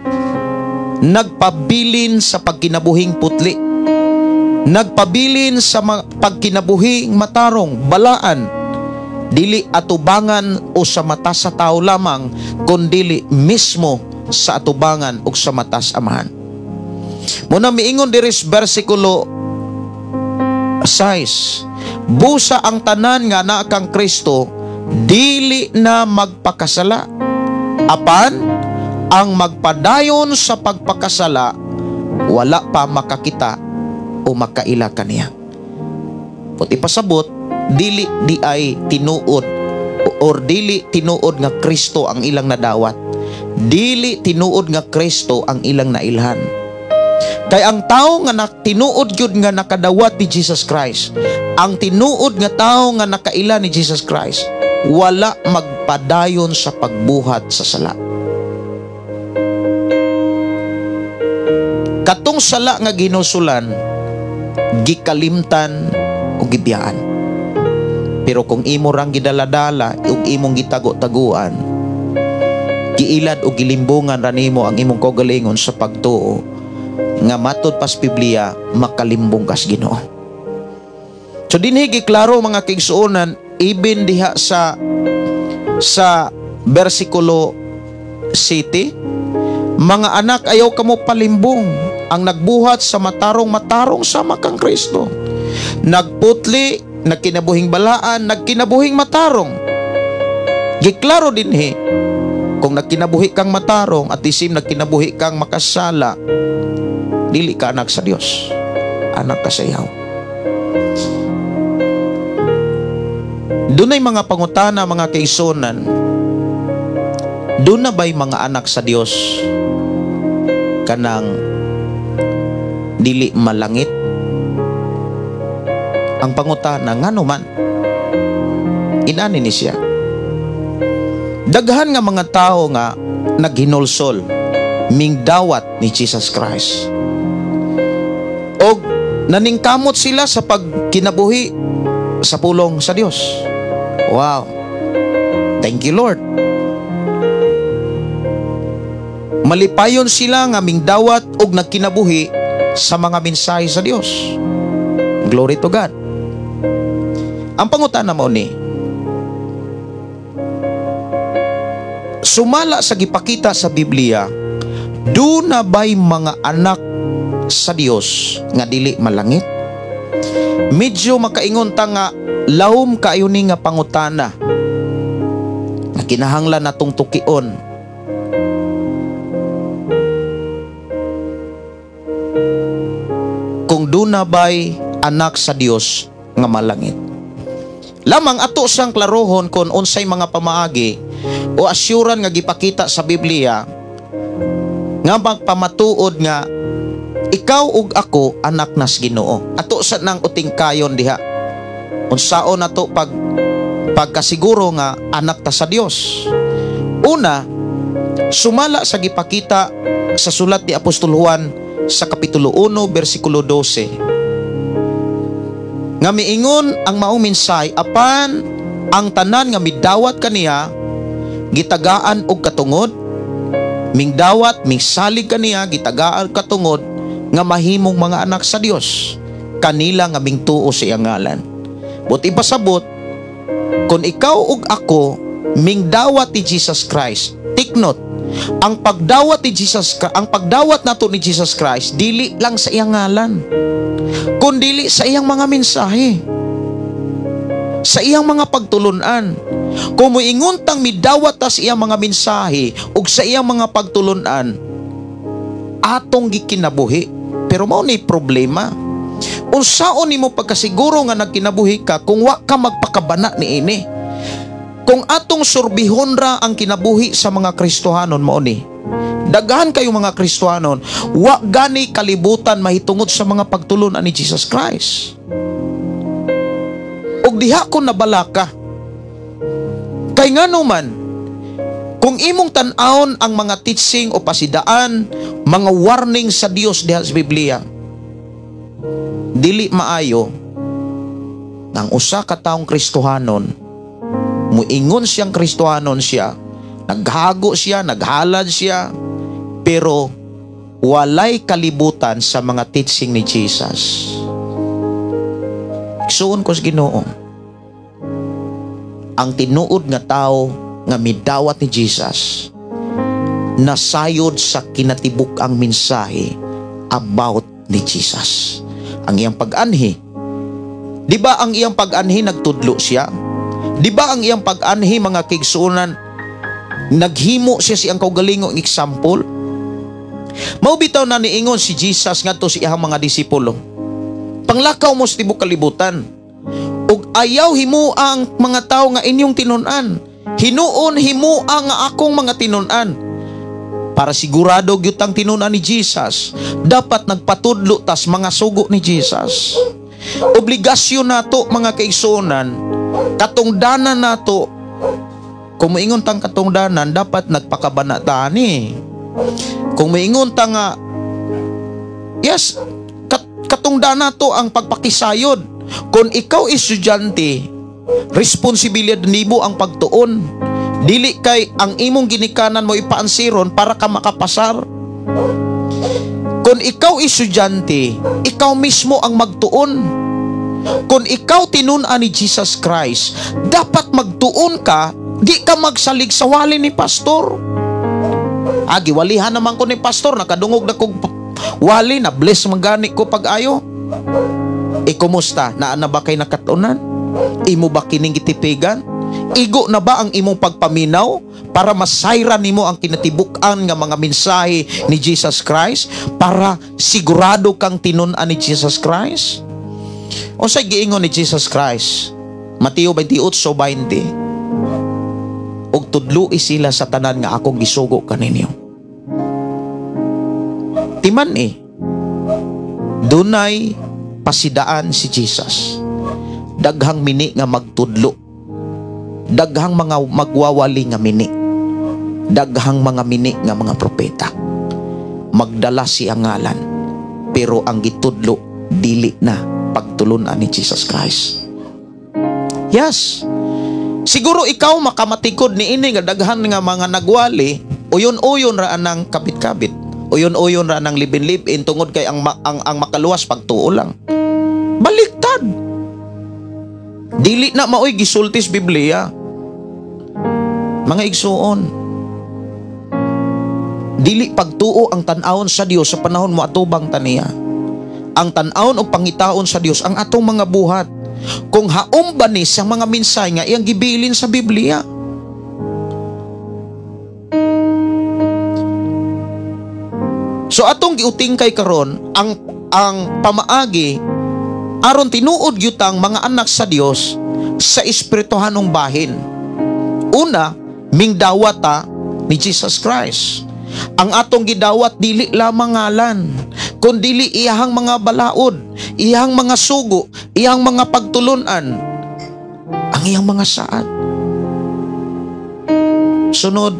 nagpabilin sa pagkinabuhing putli, nagpabilin sa pagkinabuhing matarong, balaan, dili atubangan o sa mata sa tao lamang, kundili mismo sa atubangan o sa mata sa Amahan. Muna miingon diri sa bersikulo 6, busa ang tanan nga naa kang Kristo, dili na magpakasala, apan ang magpadayon sa pagpakasala wala pa makakita o makaila kaniya. Put ipasabot, dili di ay tinuod or dili tinuod nga Kristo ang ilang nadawat, dili tinuod nga Kristo ang ilang nailhan. Kay ang tao nga tinuod yun nga nakadawat ni Jesus Christ, ang tinuod nga tao nga nakaila ni Jesus Christ, wala magpadayon sa pagbuhat sa sala. Katong sala nga ginusulan, gikalimtan o gibiyaan. Pero kung imo rang gidaladala ug imong gitago-taguan, giilad o gilimbungan ra nimo ang imong kaugalingon sa pagtuo, nga matud pas Biblia makalimbong kas Ginoo. So dinhi giklaro, mga kaigsuonan, even diha sa bersikulo 7, mga anak, ayaw kamo palimbong, ang nagbuhat sa matarong sama kang Kristo, nagputli, nagkinabuhing balaan, nagkinabuhing matarong. Giklaro dinhi, kung nagkinabuhi kang matarong at isim nagkinabuhi kang makasala, dili ka anak sa Dios, anak ka sa iyaw. Dunay mga pangutana, mga kaigsuonan, doon na ba'y mga anak sa Dios kanang dili malangit? Ang pangutana, ngano man? Inani ni siya. Daghan nga mga tao nga naghinulsol, mingdawat ni Jesus Christ. naningkamot sila sa pagkinabuhi sa pulong sa Dios. Wow. Thank you, Lord. Malipayon sila nga mingdawat og nagkinabuhi sa mga mensahe sa Dios. Glory to God. Ang pangutana mo ni, sumala sa gipakita sa Biblia, do na ba'y mga anak sa Dios nga dili malangit? Medyo makaingon ta nga lahom kaayo ni nga pangutana nga kinahanglan natong tukion. Kung do na ba'y anak sa Dios nga malangit. Lamang ato siyang klarohon kung unsay mga pamaagi o asyuran nga gipakita sa Biblia nga magpamatuod nga ikaw ug ako anak nas Ginoo. Ato sa nang uting kayon diha. Unsaon nato pagkasiguro nga anak ta sa Dios. Una, sumala sa gipakita sa sulat ni Apostol Juan sa kapitulo 1 bersikulo 12. Nga miingon ang maong mensahe apan ang tanan nga midawat kaniya gitagaan og katungod, mingdawat mingsalig kaniya gitagaan katungod nga mahimong mga anak sa Dios, kanila nga mingtuo sa iyang ngalan. Buti pasabot, kung ikaw ug ako mingdawat ni Jesus Christ, take note, ang pagdawat nato ni Jesus Christ dili lang sa iyang ngalan, kundi sa iyang mga mensahe, sa iyang mga pagtulunan. Kung moingon tang midawat ta sa iyang mga mensahe ug sa iyang mga pagtulunan, atong gikinabuhi. Pero mao ni problema. Unsaon nimo pagkasiguro nga nagkinabuhi ka kung wa ka magpakabana niini? Kung atong surbihon ra ang kinabuhi sa mga Kristohanon mao ni. Daghan kayo mga Kristohanon, wa gani kalibutan mahitungod sa mga pagtulunan ni Jesus Christ. Og diha ko nabalaka. Kay ngano man, kung imong tan-awon ang mga teaching o pasidaan, mga warning sa Dios diha sa Biblia, dili maayo nang usa ka taong Kristohanon, muingon siyang Kristohanon siya, naghago siya, naghalad siya, pero walay kalibutan sa mga teaching ni Jesus. Igsuon ko sa Ginoo, ang tinuod nga tao nga midawat ni Jesus nasayod sa kinatibuk ang mensahe about ni Jesus. Ang iyang pag-anhi, di ba ang iyang pag-anhi nagtudlo siya? Di ba ang iyang pag-anhi mga kaigsuonan naghimo siya siyang kaugalingong example? Maubitaw na niingon si Jesus ngadto sa iyang mga disipulo, panglakaw mo sa tibok kalibutan ug ayaw himo ang mga tao nga inyong tinun-an, hinuon himo ang akong mga tinun-an. Para sigurado gyud ang tinun-an ni Jesus, dapat nagpatudlo tas mga sugo ni Jesus. Obligasyon nato mga kaigsuonan, katungdanan nato. Kung moingon tang katungdanan, dapat nagpakabana tani. Kung moingon ta nga yes, katungdanan nato ang pagpakisayod. Kung ikaw estudyante, responsibilidad nimo ang pagtuon. Dili kay ang imong ginikanan mo ipaansiron para ka makapasar. Kung ikaw estudyante, ikaw mismo ang magtuon. Kung ikaw tinun-an ni Jesus Christ, dapat magtuon ka, di ka magsalig sa wali ni pastor. Giwalihan naman ko ni pastor, nakadungog na kong wali, na bless magani ko pag-ayo. Kumusta? Naana ba kay nakatunan? Imo ba kining gitipigan? Igo na ba ang imong pagpaminaw para masayran nimo ang kinatibuk-an nga mga mensahe ni Jesus Christ, para sigurado kang tinun-an ni Jesus Christ? O sa giingon ni Jesus Christ, Mateo 28:20, og tudloi sila sa tanan nga akong gisugo kaninyo. Timan dunay pasidaan si Jesus. Daghang mini nga magtudlo, daghang mga magwawali nga mini, daghang mga mini nga mga propeta. Magdala si ang ngalan, pero ang gitudlo dili na pagtulunan ni Jesus Christ. Yes. Siguro ikaw makamatikod ni ini nga daghan nga mga nagwali, uyon-uyon ra anang kabit-kabit. Uyon-uyon ra nang libin-libin tungod kay ang makaluwas pagtuo lang. Baliktad. Dili na maoy gisultis Biblia. Mga igsuon, dili pagtuo ang tan-awon sa Dios sa panahon mo atubang taniya. Ang tan-awon o pangitaon sa Dios ang atong mga buhat. Kung haom ba ni sa mga minsay nga iyang gibilin sa Biblia. So atong giuting kay karon ang pamaagi aron tinuod gyutang mga anak sa Dios sa espirituhanong bahin. Una, mingdawata ni Jesus Christ. Ang atong gidawat dili lamang ngalan, kundi iyahang mga balaod, iyahang mga sugo, iyahang mga pagtulunan, ang iyang mga saad. Sunod,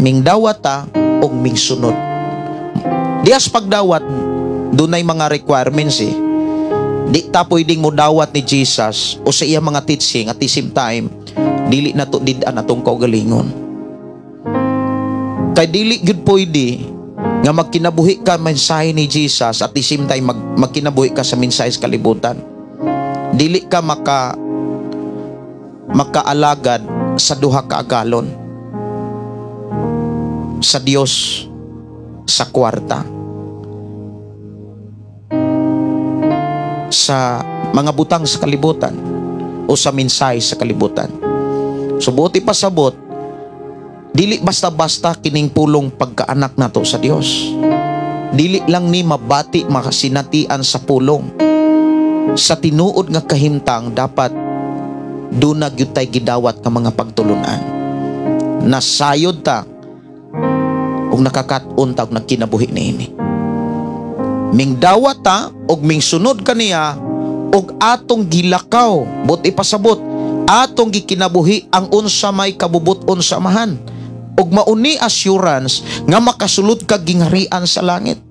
mingdawata o mingsunod. Dias pagdawat, dunay mga requirements eh. Di ta pwedeng mo dawat ni Jesus o sa iya mga teaching at the same time dili na to did-an atong kaugalingon. Kay dili gyud pwede nga magkinabuhi ka mensahe ni Jesus at the same time magkinabuhi ka sa mensahe sa kalibutan. Dili ka makaalagad sa duha ka agalon. Sa Dios sa kwarta, sa mga butang sa kalibutan o sa mensahe sa kalibutan. So buti pasabot, dili basta-basta kining pulong pagkaanak nato sa Dios. Dili lang ni mabati makasinatian sa pulong. Sa tinuod nga kahimtang dapat dunag gyud tay gidawat ka mga pagtulunan. Nasayod ta ug nakakat-on ta og nagkinabuhi niini. Mingdawat ta og mingsunod kaniya og atong gilakaw buti pasabot atong gikinabuhi ang unsa may kabubuton sa amahan ug mauni assurance nga makasulod ka gingharian sa langit.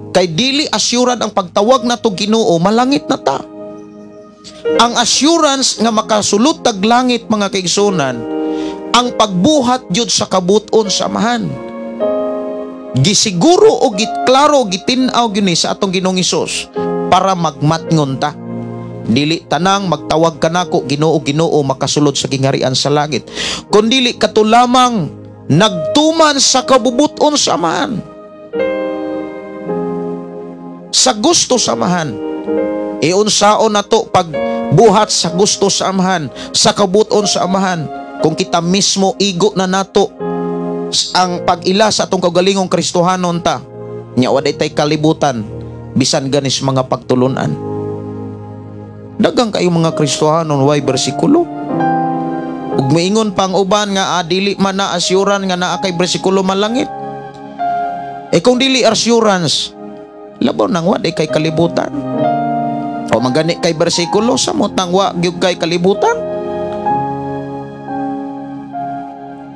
Kay dili assurance ang pagtawag nato Ginoo, malangit na ta. Ang assurance nga makasulod tag langit mga kaigsunan, ang pagbuhat jud sa kabuton sa amahan. Gisiguro o gitklaro gitinaw gyud sa atong Ginoong Hesus para magmatngon ta. Dili tanang magtawag kanako Ginoo Ginoo makasulod sa gingharian sa langit, kundi kato lamang nagtuman sa kabubuton sa amahan, sa gusto sa amahan. Iunsaon nato pagbuhat sa gusto sa amahan, sa kabubuton sa amahan, kung kita mismo igo na nato ang pag-ila sa atong kaugalingong Kristohanon ta, nya waday tay kalibutan bisan ganis mga pagtulunan. Dagang kayo mga Kristohanon way bersikulo. Ug moingon pang uban nga dili man na assurance nga naa kay bersikulo malangit. Kung dili assurance, labaw nang waday kay kalibutan. O magani kay bersikulo samot nang wa gyud kay kalibutan.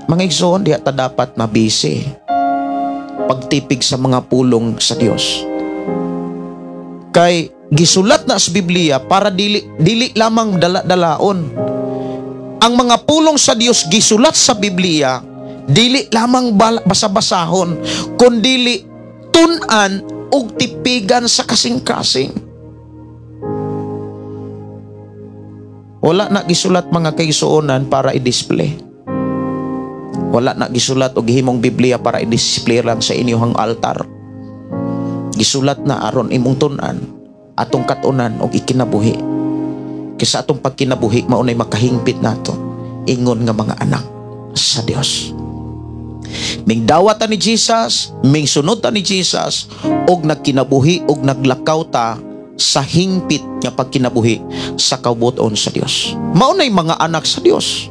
Mga igsoon, diha ta dapat mabisi pagtipig sa mga pulong sa Dios. Kay gisulat na sa Biblia para dili lamang dala-dalaon. Ang mga pulong sa Dios gisulat sa Biblia dili lamang basa-basahon, kundi tun-an ug tipigan sa kasing-kasing. Wala na gisulat mga kaigsuonan para i-display. Wala na gisulat o gihimong Biblia para i-display lang sa inyong altar. Gisulat na aron imong tun-an atong katunan o ikinabuhi. Kisa atong pagkinabuhi maunay makahingpit nato ingon nga mga anak sa Dios. Mingdawat ta ni Jesus, mingsunod ta ni Jesus, og nagkinabuhi og naglakaw ta sa hingpit nga pagkinabuhi sa kabubuton sa Dios. Maunay mga anak sa Dios.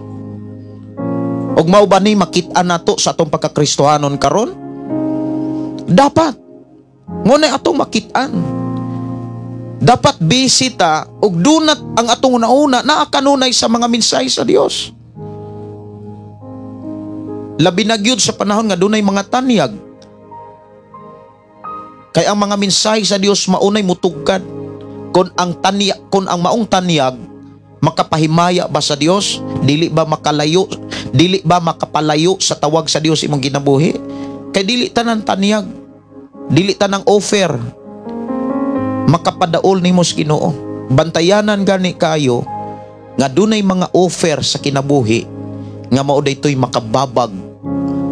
Og mao ba ni makit-an nato sa atong pagkakristohanon karon? Dapat. Ngunay atong makit-an. Dapat bisita og dunat ang atong una-una naa kanunay sa mga mensahe sa Dios. Labi na gyud sa panahon nga dunay mga tanyag Kay ang mga mensahe sa Dios maunay mutugkad. Kung ang maong tanyag makapahimaya ba sa Dios, dili ba makapalayo sa tawag sa Dios imong ginabuhi? Kay dili tanan tanyag, dili tanang offer makapadaol nimo sa Ginoo. Bantayanan gani kayo nga dunay mga offer sa kinabuhi nga mao daytoy makababag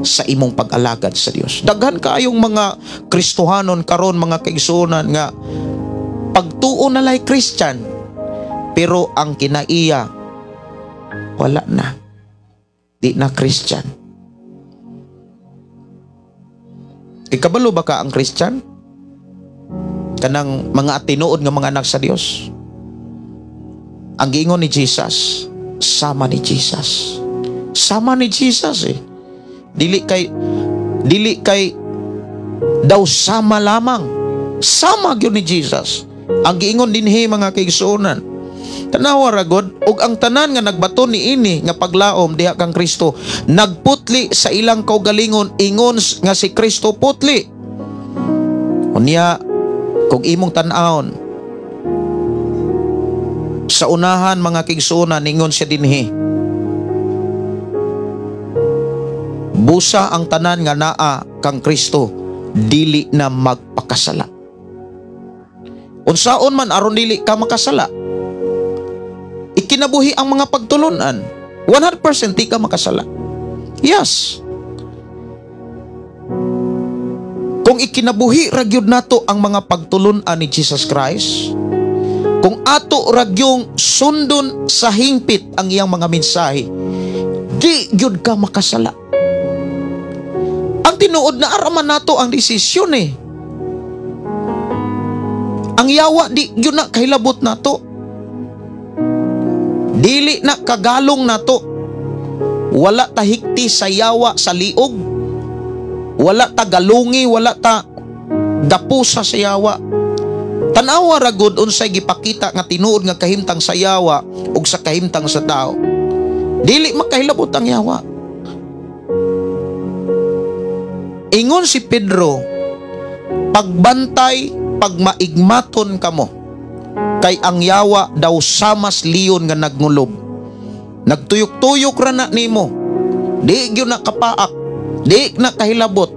sa imong pag-alagad sa Dios. Daghan kaayong mga Kristohanon karon, mga kaigsuonan, nga pagtuo na lay Christian, pero ang kinaiya wala na, di na Christian. Ikabalo ba ka ang Christian? Kanang mga tinuod nga mga anak sa Dios. Ang giingon ni Jesus, sama ni Jesus. Sama ni Jesus eh. Dili kay daw sama lamang. Sama gyud ni Jesus. Ang giingon dinhi mga kaigsuonan. Tanawa ra gud, ug ang tanan nga nagbaton ni ini nga paglaom diha kang Kristo, nagputli sa ilang kaugalingon, ingon nga si Kristo putli. Unya kung imong tan-awon sa unahan mga kaigsuonan, ingon siya dinhi, busa ang tanan nga naa kang Kristo, dili na magpakasala. Unsaon man aron dili ka makasala, ikinabuhi ang mga pagtulunan, 100% di ka makasala. Yes. Kung ikinabuhi ragyod nato ang mga pagtulunan ni Jesus Christ, kung ato ragyong sundon sa hingpit ang iyang mga mensahe, di gyud ka makasala. Ang tinuod na araman nato ang desisyon eh. Ang yawa di gyud na kahilabot nato. Dili na kagalong nato. Wala ta hikti sa yawa sa liog. Wala ta galungi, wala ta gapusa sa yawa. Tanawa ra gud unsay gipakita nga tinuod nga kahimtang sa yawa ug sa kahimtang sa tao. Dili makahilabot ang yawa. Ingon si Pedro, pagbantay, pagmaigmaton kamo, kay ang yawa daw samas liyon nga nagngulob. Nagtuyok-tuyok ra na nimo. Di gyud na kapaak, di na kahilabot.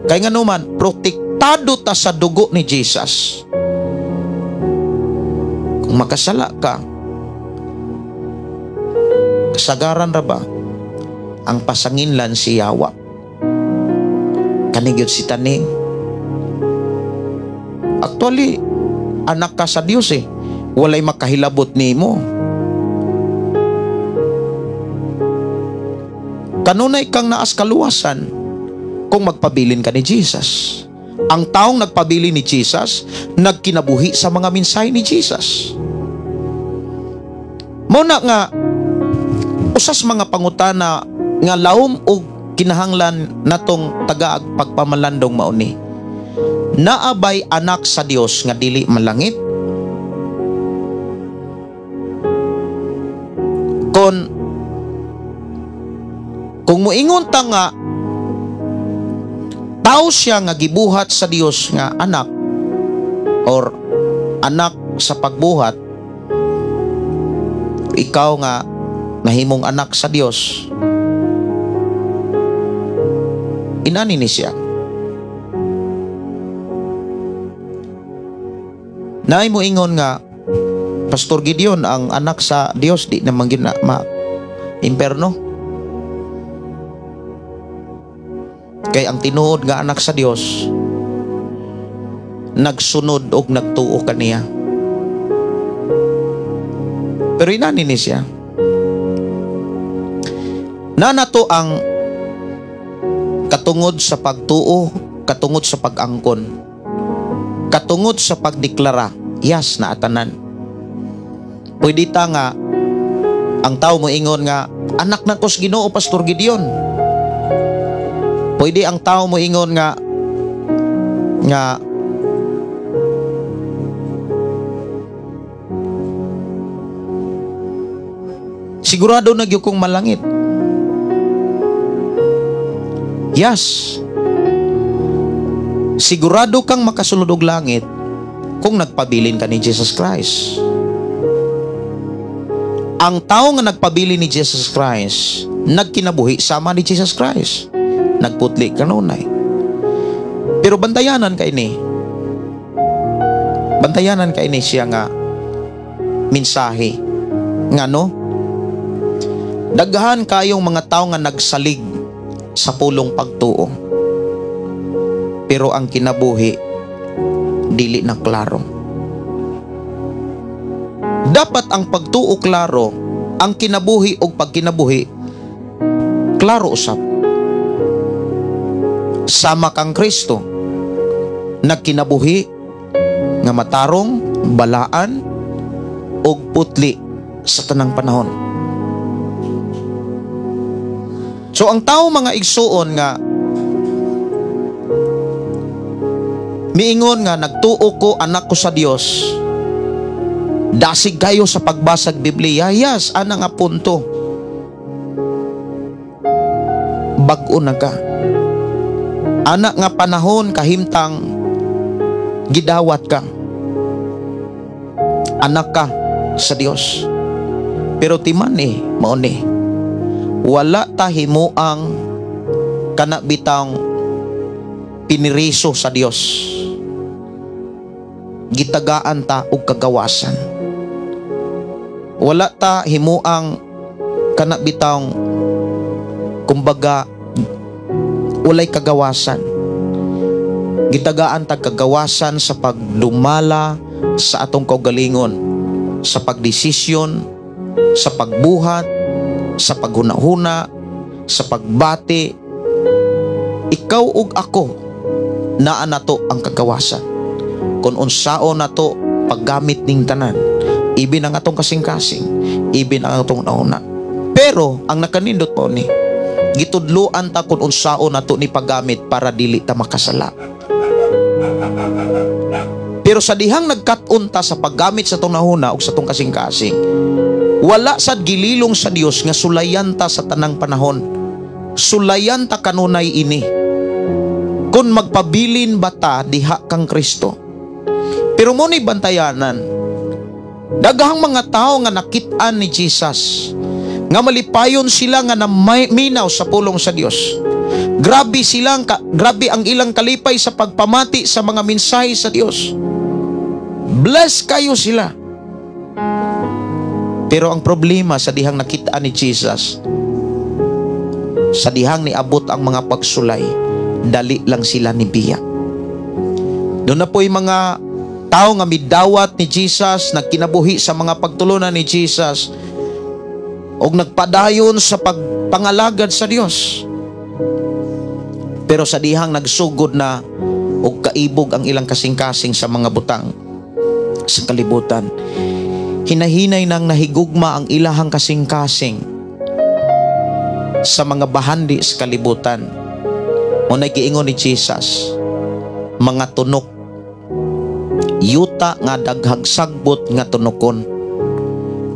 Kay nganuman, protektado ta sa dugo ni Jesus. Kung makasala ka, kasagaran ra ba ang pasanginlan si yawa? Kanigyod si taning. Actually, anak ka sa Dios eh. Walay makahilabot nimo. Kanunay kang naas kaluwasan kung magpabilin ka ni Jesus. Ang taong nagpabili ni Jesus, nagkinabuhi sa mga mensahe ni Jesus. Muna nga, usas mga pangutana nga laom og kinahanglan natong tagaag pagpamalandong mauni. Naabay anak sa Dios nga dili malangit? Kung muingon ta nga tao siya nga gibuhat sa Dios nga anak or anak sa pagbuhat, ikaw nga nahimong anak sa Dios, inani ni siya. Naay mo ingon nga Pastor Gideon ang anak sa Dios di naman gina imperno. Kay ang tinuod nga anak sa Dios nagsunod og nagtuo kaniya. Pero inani ni siya. Nato ang katungod sa pagtuo, katungod sa pag-angkon, katungod sa pagdeklara, yes na atanan. Pwede ta nga ang tao mo ingon nga anak na ko sa Ginoo Pastor Gideon. Pwede ang tao mo ingon nga sigurado na gyud kong malangit. Yes. Sigurado kang makasulod og langit kung nagpabilin ka ni Jesus Christ. Ang tao nga nagpabilin ni Jesus Christ, nagkinabuhi sama ni Jesus Christ. Nagputli kanunay. Pero bantayanan kay ni. Bantayanan kay ni siya nga mensahe. Ngano? Daghan kayong mga tao nga nagsalig sa pulong pagtuo. Pero ang kinabuhi dili na klaro. Dapat ang pagtuo klaro, ang kinabuhi o pagkinabuhi klaro usap. Sama kang Kristo, nagkinabuhi nga matarong, balaan og putli sa tanang panahon. So ang tao mga igsuon nga miingon nga nagtuo ko, anak ko sa Dios, dasig kayo sa pagbasag Biblia. Yes, ana nga punto. Bag-o na ka. Anak nga panahon kahimtang gidawat ka. Anak ka sa Dios. Pero timan mao ni. Wala ta himuang kana bitang piniriso sa Dios. Gitagaan ta og kagawasan. Wala ta himuang kana bitang kumbaga walay kagawasan. Gitagaan ta kagawasan sa pagdumala sa atong kaugalingon, sa pagdesisyon, sa pagbuhat, sa paghunahuna, sa pagbati. Ikaw ug ako naa nato ang kagawasan. Kung unsaon nato paggamit ning tanan, ibin ang atong kasing-kasing, ibin ang atong nauna. Pero ang nakanindot po ni, gitudluan ta kung unsaon nato ni paggamit para dili ta makasala. Pero sa dihang nagkat-on ta sa paggamit sa atong nahuna o sa atong kasing-kasing, wala sad gililong sa Dios nga sulayan ta sa tanang panahon. Sulayan ta kanunay ini. Kung magpabilin ba ta diha kang Kristo. Pero mo ni bantayanan, daghang mga tao nga nakit-an ni Jesus, nga malipayon sila nga naminaw sa pulong sa Dios. Grabe ang ilang kalipay sa pagpamati sa mga mensahe sa Dios. Bless kayo sila. Pero ang problema sa dihang nakita ni Jesus, sa dihang niabot ang mga pagsulay, dali lang sila ni biya. Doon na po yung mga tao nga midawat ni Jesus, nagkinabuhi sa mga pagtulunan ni Jesus, o nagpadayon sa pagpangalagad sa Dios. Pero sa dihang nagsugod na o kaibog ang ilang kasing-kasing sa mga butang sa kalibutan, hinahinay nang nahigugma ang ilahang kasing-kasing sa mga bahandi sa kalibutan. O nagkiingon ni Jesus, mga tunok, yuta nga daghag sagbot nga tunokon,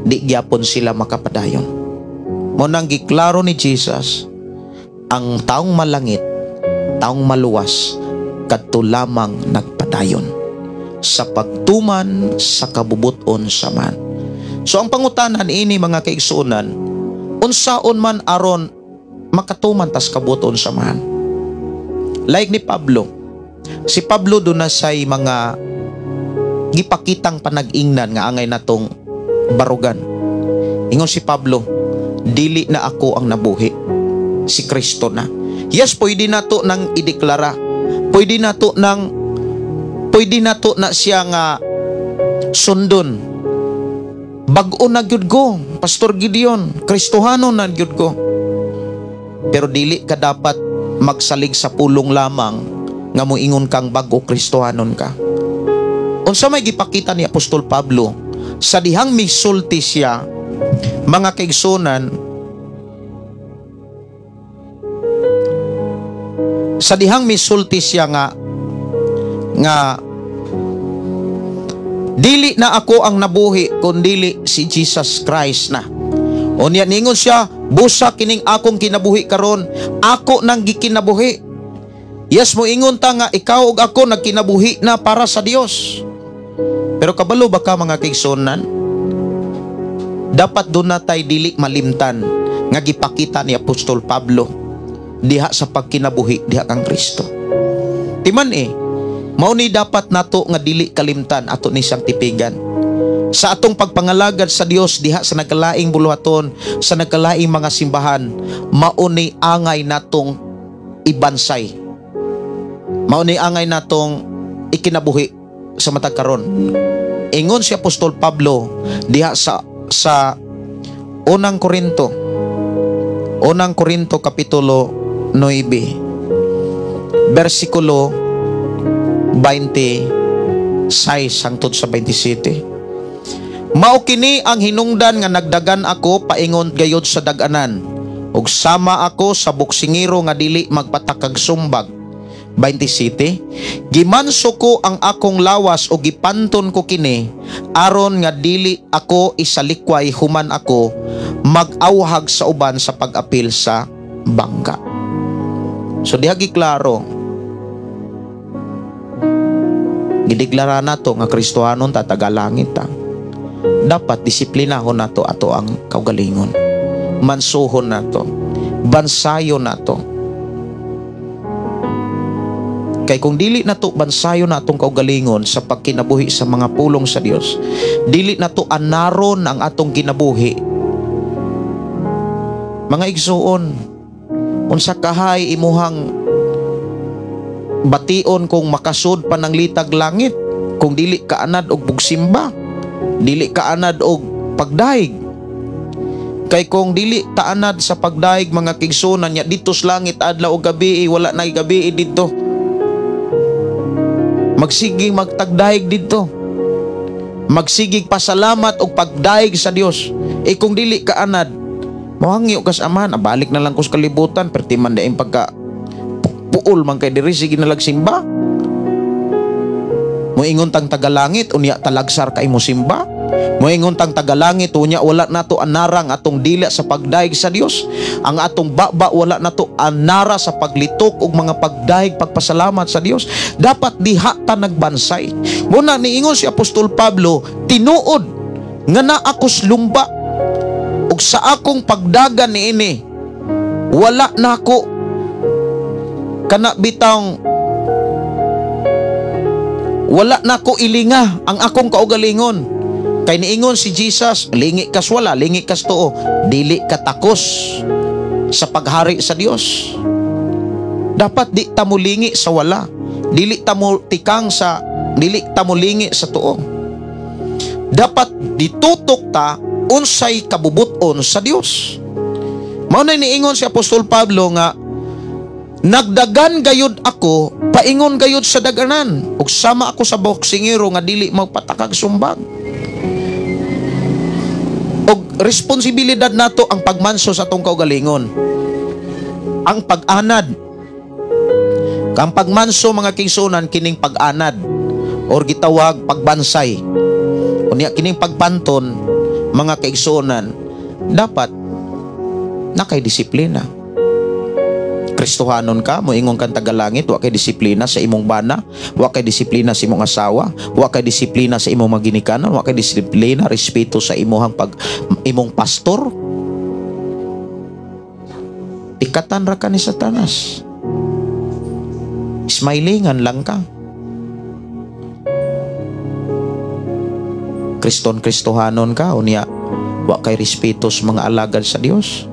di gyapon sila makapadayon. Mo nang giklaro ni Jesus, ang taong malangit, taong maluwas, kadto lamang nagpadayon sa pagtuman sa kabubuton sa man. So ang pangutanan ini mga kaigsuonan, unsaon man aron makatuman tas kabuton sa man. Like ni Pablo, si Pablo doon na say mga gipakitang panag-ingnan nga angay natong barugan. Ingon si Pablo, dili na ako ang nabuhi, si Kristo na. Yes, pwede na to nang ideklara, pwede na to na siya nga sundon. Bag-o na gyud ko, Pastor Gideon, Kristohano na gyud ko. Pero dili ka dapat magsalig sa pulong lamang nga moingon kang bag-o Kristohanon ka. Unsa may gipakita ni Apostol Pablo sa dihang misulti siya, mga kaigsunan, sa dihang misulti siya nga dili na ako ang nabuhi kundili si Jesus Christ na. Unya ningon siya, busa kining akong kinabuhi karon, ako nang gikinabuhi. Yes, mo ingon ta nga ikaw ug ako nagkinabuhi na para sa Dios. Pero kabalo ba ka mga kaigsunan? Dapat doon na tayo dili malimtan nga gipakita ni Apostol Pablo diha sa pagkinabuhi diha kang Kristo. Timan mao ni dapat nato nga dili kalimtan ato ni siyang tipigan. Sa atong pagpangalagad sa Dios diha sa nagkalaing buluhaton, sa nagkalaing mga simbahan, mao ni angay natong ibansay. Mao ni angay natong ikinabuhi sa matag karon. Ingon si Apostol Pablo diha sa unang Korinto kapitulo 9 versikulo 26 hangtod sa 27. Mao kini ang hinungdan nga nagdagan ako paingon gayod sa dag-anan, ug sama ako sa boksingero nga dili magpatakag sumbag. 27. Gimanso ko ang akong lawas o gipanton ko kini aron nga dili ako isalikway human ako mag-awhag sa uban sa pag-apil sa bangga. So diha giklaro, gideklara nato nga Kristohanon ta tagalangit ta. Dapat disiplinahon nato ato ang kaugalingon. Mansuhon nato, bansayon nato. Kay kung dili nato bansayo natong kaugalingon sa pagkinabuhi sa mga pulong sa Dios, dili nato anaron ang atong kinabuhi. Mga igsuon, unsa kahay imuhang bation kung makasud pa ng litag langit kung dili ka anad og bugsimba, dili ka anad og pagdaig. Kay kung dili ta anad sa pagdaig mga kigsunan nya dito sa langit adlaw og gabi, wala nay gabi dito. Magsigig magtagdaig dito. Magsigig pasalamat og pagdaig sa Dios. Kung dili ka anad, mohangyo kas amahan, balik na lang ko sa kalibutan, perti man daing pagka puol man kay diri sige na lagsimba. Moingon tang tagalangit unya talagsar kay mo simba. Moingon tang tagalangit unya wala nato anarang atong dila sa pagdaig sa Dios. Ang atong baba wala nato anara sa paglitok og mga pagdaig pagpasalamat sa Dios. Dapat diha ta nagbansay. Muna niingon si Apostol Pablo, tinuod nga naa akos lumba ug sa akong pagdagan niini wala nako kana bitang wala nako ilinga ang akong kaugalingon. Kay niingon si Jesus, lingi kas wala, lingi kas tuo, dili katakos sa paghari sa Dios. Dapat di ta mulingi sa wala, dili ta mo tikang sa, dili ta mulingi sa tuo. Dapat ditutok ta unsay kabubuton sa Dios. Mao na niingon si Apostol Pablo nga nagdagan gayud ako paingon gayud sa daganan ug sama ako sa boksingero nga dili magpatakag sumbag. Og responsibilidad nato ang pagmanso sa atong kaugalingon, ang pag-anad. Kang pagmanso mga kingsunan kining pag-anad or gitawag pagbansay. Unya kining pagpanton mga kaigsunan dapat nakay disiplina. Kristohanon ka, moingon kang tagalangit, wa kay disiplina sa imong bana, wa kay disiplina sa imong asawa, wa kay disiplina sa imong maginikanan, wa kay disiplina respeto sa imong imong pastor. Ikatan ra ka ni Satanas. Smilingan lang ka. Kristohanon ka, unya wa kay respeto sa mga alagad sa Dios.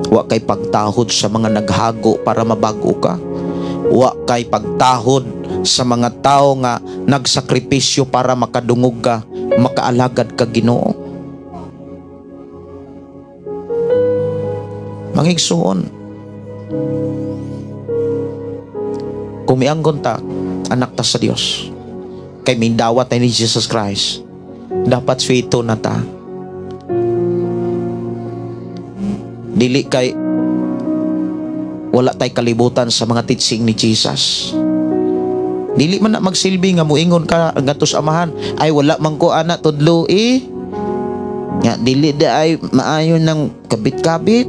Wa kay pagtahod sa mga naghago para mabago ka. Wa kay pagtahod sa mga tao nga nagsakripisyo para makadungog ka, makaalagad ka Ginoo. Mangigsuon, kung mianggon ta anak ta sa Dios, kay mindawat ni Jesus Christ, dapat faithful na ta. Dili kay wala tay kalibutan sa mga teaching ni Jesus. Dili man na magsilbi nga muingon ka gatos amahan, ay wala man ko ana tudlo nga dili da ay maayon ng kabit-kabit.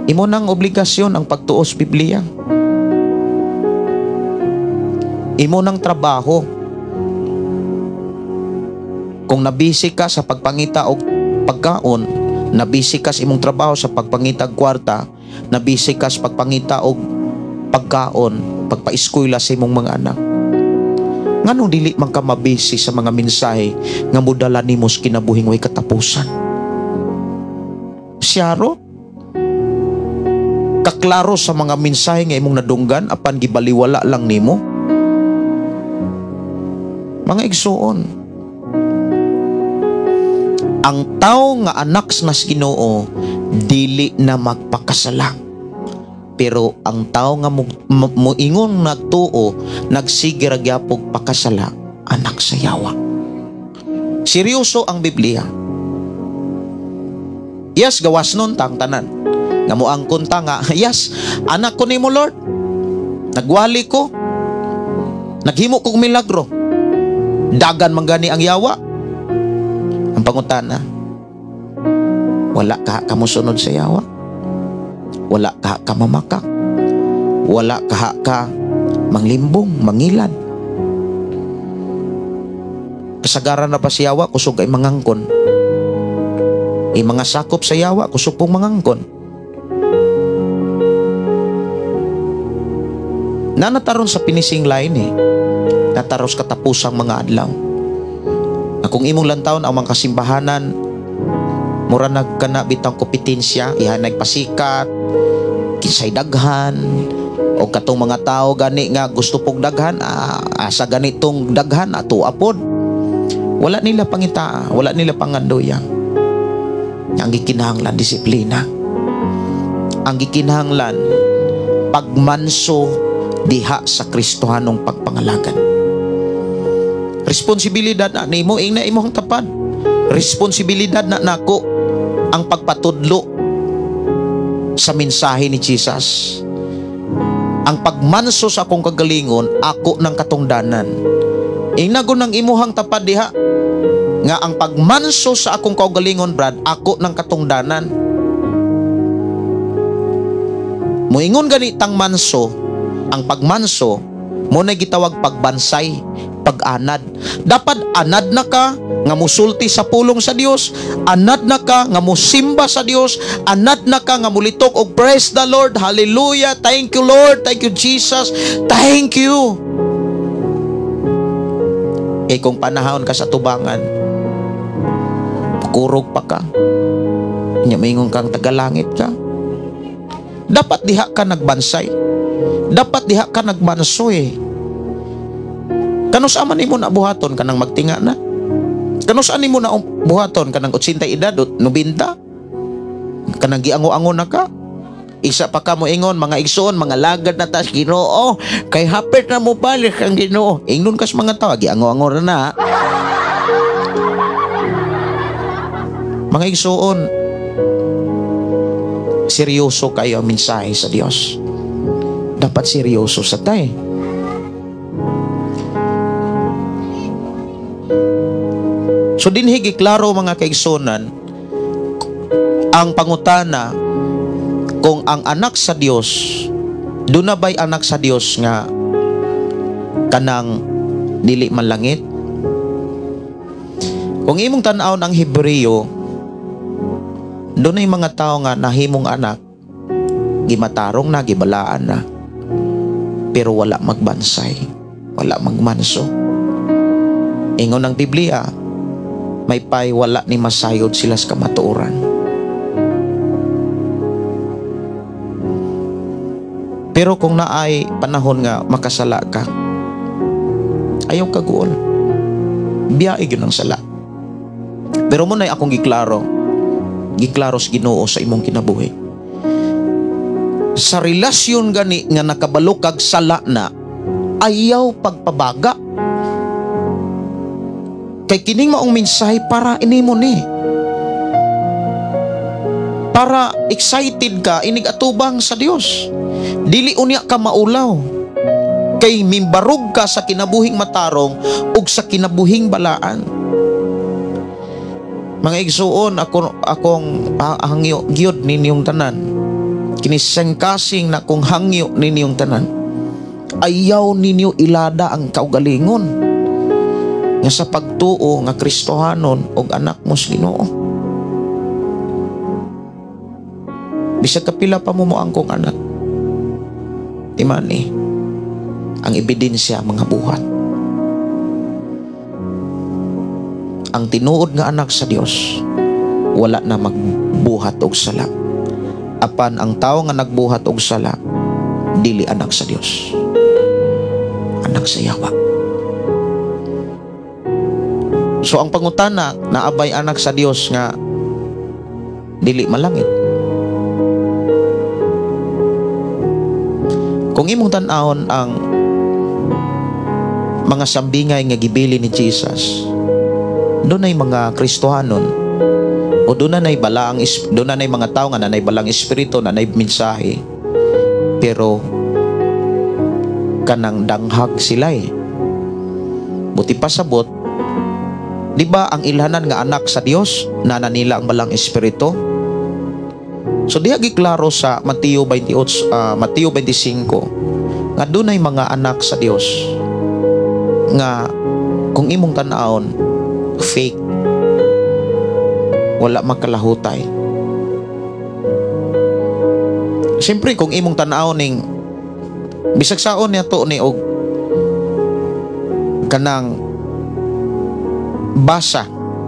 Imo nang obligasyon ang pagtuos Biblia. Imo nang trabaho. Kung nabisi ka sa pagpangita og pagkaon, nabisi ka sa imong trabaho sa pagpangita og kwarta, nabisi ka sa pagpangita og pagkaon, pagpa-eskwela sa imong mga anak. Nganong dili man ka mabisi sa mga mensahe nga modala nimo sa kinabuhing way katapusan? Siyaro? Kaklaro sa mga mensahe nga imong nadunggan apan gibaliwala lang nimo? Mga igsuon, ang tao nga anak nas Ginoo dili na magpakasala. Pero ang tao nga moingon nagtuo, nagsige ra gyapon pakasala, anak sa yawa. Seryoso ang Biblia. Yes, gawas nun tang tanan. Nga mo ang kunta nga, yes, anak ko nimo Lord. Nagwali ko. Naghimo kog milagro. Dagan man gani ang yawa. Ang pangutana, wala ka kamusunod sa yawa. Wala ka mamakak. Wala ka manglimbong, mangilad. Kasagaran na pa sa yawa, kusog ay mangangkon. Mga sakop sa yawa, kusog pong mangangkon. Nanataron sa finishing line nataros katapusang mga adlaw. Na kung imong lantawon ang mga kasimbahanan, mura nagkana bitang kompetensya, iha nagpasikat, kisay daghan, o katong mga tao gani nga gusto pong daghan, sa ganitong daghan, ato apod. Wala nila pangita, wala nila pangandoya. Ang gikinahanglan, disiplina. Ang gikinahanglan, pagmanso diha sa Kristohanong pagpangalagan. Responsibilidad na nimo, ing na imong tapad. Responsibilidad na nako ang pagpatudlo sa mensahe ni Jesus. Ang pagmanso sa akong kagalingon, ako ng katungdanan. Inagon ng imuhang tapad diha nga ang pagmanso sa akong kagalingon, Brad, ako ng katungdanan. Muingon ganitang manso, ang pagmanso mo na gitawag pagbansay, pag-anad. Dapat anad na ka nga musulti sa pulong sa Dios, anad na ka nga musimba sa Dios, anad na ka nga mulitok og praise the Lord, hallelujah, thank you Lord, thank you Jesus, thank you. Kung panahon ka sa tubangan, kurog pa ka, mingon kang tagalangit ka, dapat diha ka nagbansay, dapat diha ka nagmanso Kanus aman nimo na buhaton kanang magtinga na? Kanus ani mo na buhaton kanang 80 edad, 90? Kanang giango-ango na ka? Isa pa ka mo ingon, mga igsoon, mga lagad na tas Ginoo, kay hapit na mo balik ang Ginoo. Ingnon kas mga tao, giango-ango na. Mga igsoon, seryoso kayo ang mensahe sa Dios. Dapat seryoso sa tay. So dinhi giklaro mga kaigsonan ang pangutana kung ang anak sa Dios, doon na ba'y anak sa Dios nga kanang dili man langit? Kung imong tan-aw ng Hebreo, doon ay mga tao nga nahimong anak, gimatarong na, gibalaan na, pero wala magbansay, wala magmanso. Ingon ng Biblia, may pay wala ni masayod sila sa kamatuoran. Pero kung naay panahon nga makasala ka, ayaw kaguol, biyaig yun ang sala. Pero muna'y akong giklaro sa Ginoo sa imong kinabuhi. Sa relasyon gani nga nakabalo kag sala na, ayaw pagpabaga. Kay kining maong mensahe para inimo ni. Para excited ka, inig atubang sa Dios. Dili unya ka maulaw. Kay mimbarog ka sa kinabuhing matarong ug sa kinabuhing balaan. Mga igsuon, akong hangyo gyud ninyong tanan. kinisengkasing na kung hangyo ninyong tanan, ayaw ninyo ilada ang kaugalingon nga sa pagtuo nga Kristohanon og anak mo sa Ginoo. Bisag kapila pa mo ang kong anak, imani ang ebidensya mga buhat. Ang tinuod nga anak sa Dios wala na magbuhat og sala. Apan ang tao nga nagbuhat og sala dili anak sa Dios, anak sa Yawa. So ang pangutana, naabay anak sa Dios nga dili malangit. Kung imong tan-awon ang mga sambingay nga gibili ni Jesus, doon ay mga Kristohanon o doon na balaang, doon na mga tao nga nanay balang espiritu, nanay mensahe, pero kanang danghag sila buti pasabot. Di ba ang ilhanan nga anak sa Dios nananila ang balang espiritu? So diha giklaro sa Mateo 25 nga dunay mga anak sa Dios nga kung imong tan-awon fake, wala makalahutay. Siyempre kung imong tan-awon ning bisag saon niya to ni og kanang basa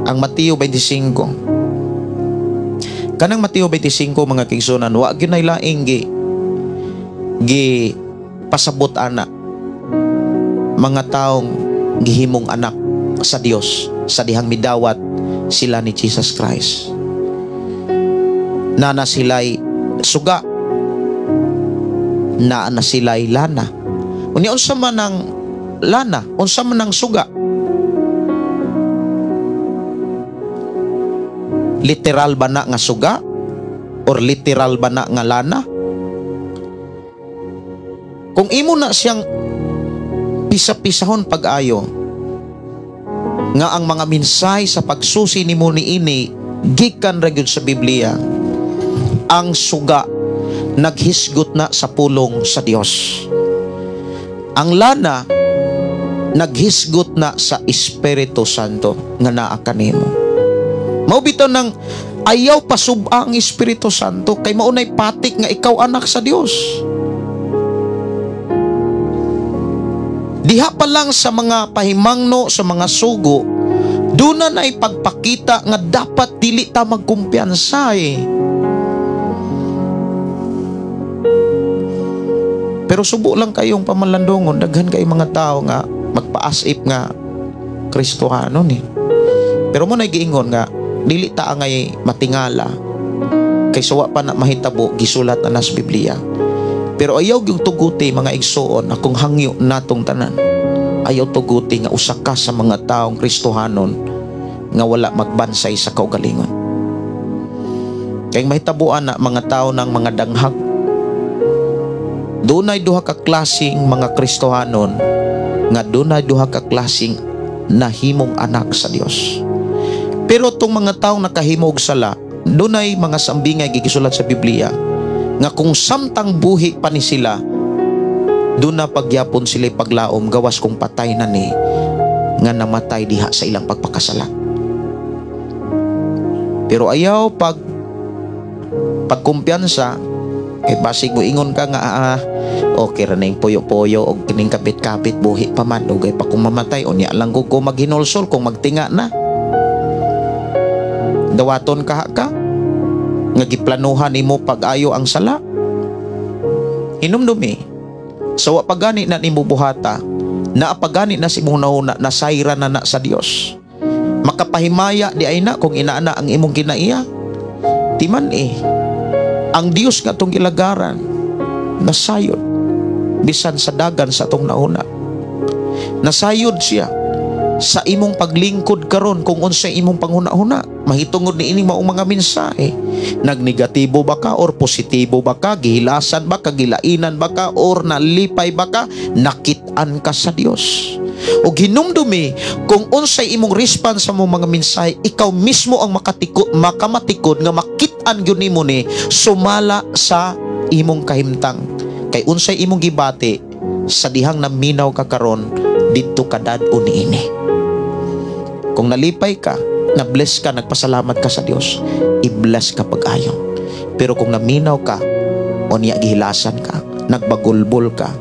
ang Mateo 25. Kanang Mateo 25 mga kigsunan, wa gyud nay laing gi pasabot ana mga taong gihimong anak sa Dios sa dihang midawat sila ni Jesus Christ. Na sila'y suga, na sila'y lana. Unya unsa man ang lana, unsa man ang suga? Literal ba na nga suga? Or literal ba na nga lana? Kung imo na siyang pisa-pisahon pag-ayo nga ang mga minsay sa pagsusi nimo niini gikan ra gyud sa Biblia, ang suga naghisgot na sa pulong sa Dios. Ang lana naghisgot na sa Espiritu Santo nga naa kanimo. Mao bitaw nang ayaw pasub-a ang Espiritu Santo kay maunay patik nga ikaw anak sa Dios. Diha pa lang sa mga pahimangno, sa mga sugo, doon na ipagpakita nga dapat dili ta magkumpiyansa Pero subo lang kayong pamalandongon, daghan kay mga tao nga magpaasip nga Kristohanon Pero mo na giingon nga dili ta angay matingala kay sawa pa na mahitabo gisulat na sa Biblia. Pero ayaw gyud tuguti mga igsoon akong hangyo natong tanan. Ayaw tuguti nga usa ka sa mga taong Kristohanon nga wala magbansay sa kaugalingon. Kay mahitabuan na mga tao ng mga danghag. Dunay duha ka klaseng mga Kristohanon nga dunay duha ka klaseng nahimong anak sa Dios. Pero tong mga taong nakahimo og sala, dunay mga sambingay gigisulat sa Biblia nga kung samtang buhi pa ni sila, doon na pagyapon sila paglaom gawas kung patay na ni nga namatay diha sa ilang pagpakasala. Pero ayaw pagkumpiyansa basig mo ingon ka nga okay ra ning puyo-puyo og kining kapit-kapit buhi pa man ugay pa kung mamatay unya lang ko maghinulsol kung magtinga na. Dawaton ka nga giplanuhan nimo pag-ayo ang sala. Hinumdumi sawa pagani na nimo buhata, naapagani na si imong nauna, nasayra na sa Dios. Makapahimaya di ay na kung inaana ang imong kinaiya. Timan ang Dios nga tong gilagaran nasayod bisan sa dagan sa atong nauna. Nasayod siya sa imong paglingkod karon kung unsay imong panghuna-huna. Mahitungod ni ining maong mga mensahe. Nagnegatibo ba ka or positibo ba ka? Gihilasan ba ka? Gilainan ba ka? Or nalipay ba ka? Nakit-an ka sa Dios. O hinumdumi kung unsay imong response sa mong mga mensahe, ikaw mismo ang makamatikod nga makit-an gyud nimo ni sumala sa imong kahimtang. Kay unsay imong gibati sa dihang naminaw ka karon, didto ka dad-on niini. Kung nalipay ka, na-bless ka, nagpasalamat ka sa Dios, i-bless ka pag-ayo. Pero kung naminaw ka, o niya gihilasan ka, nagbagulbol ka,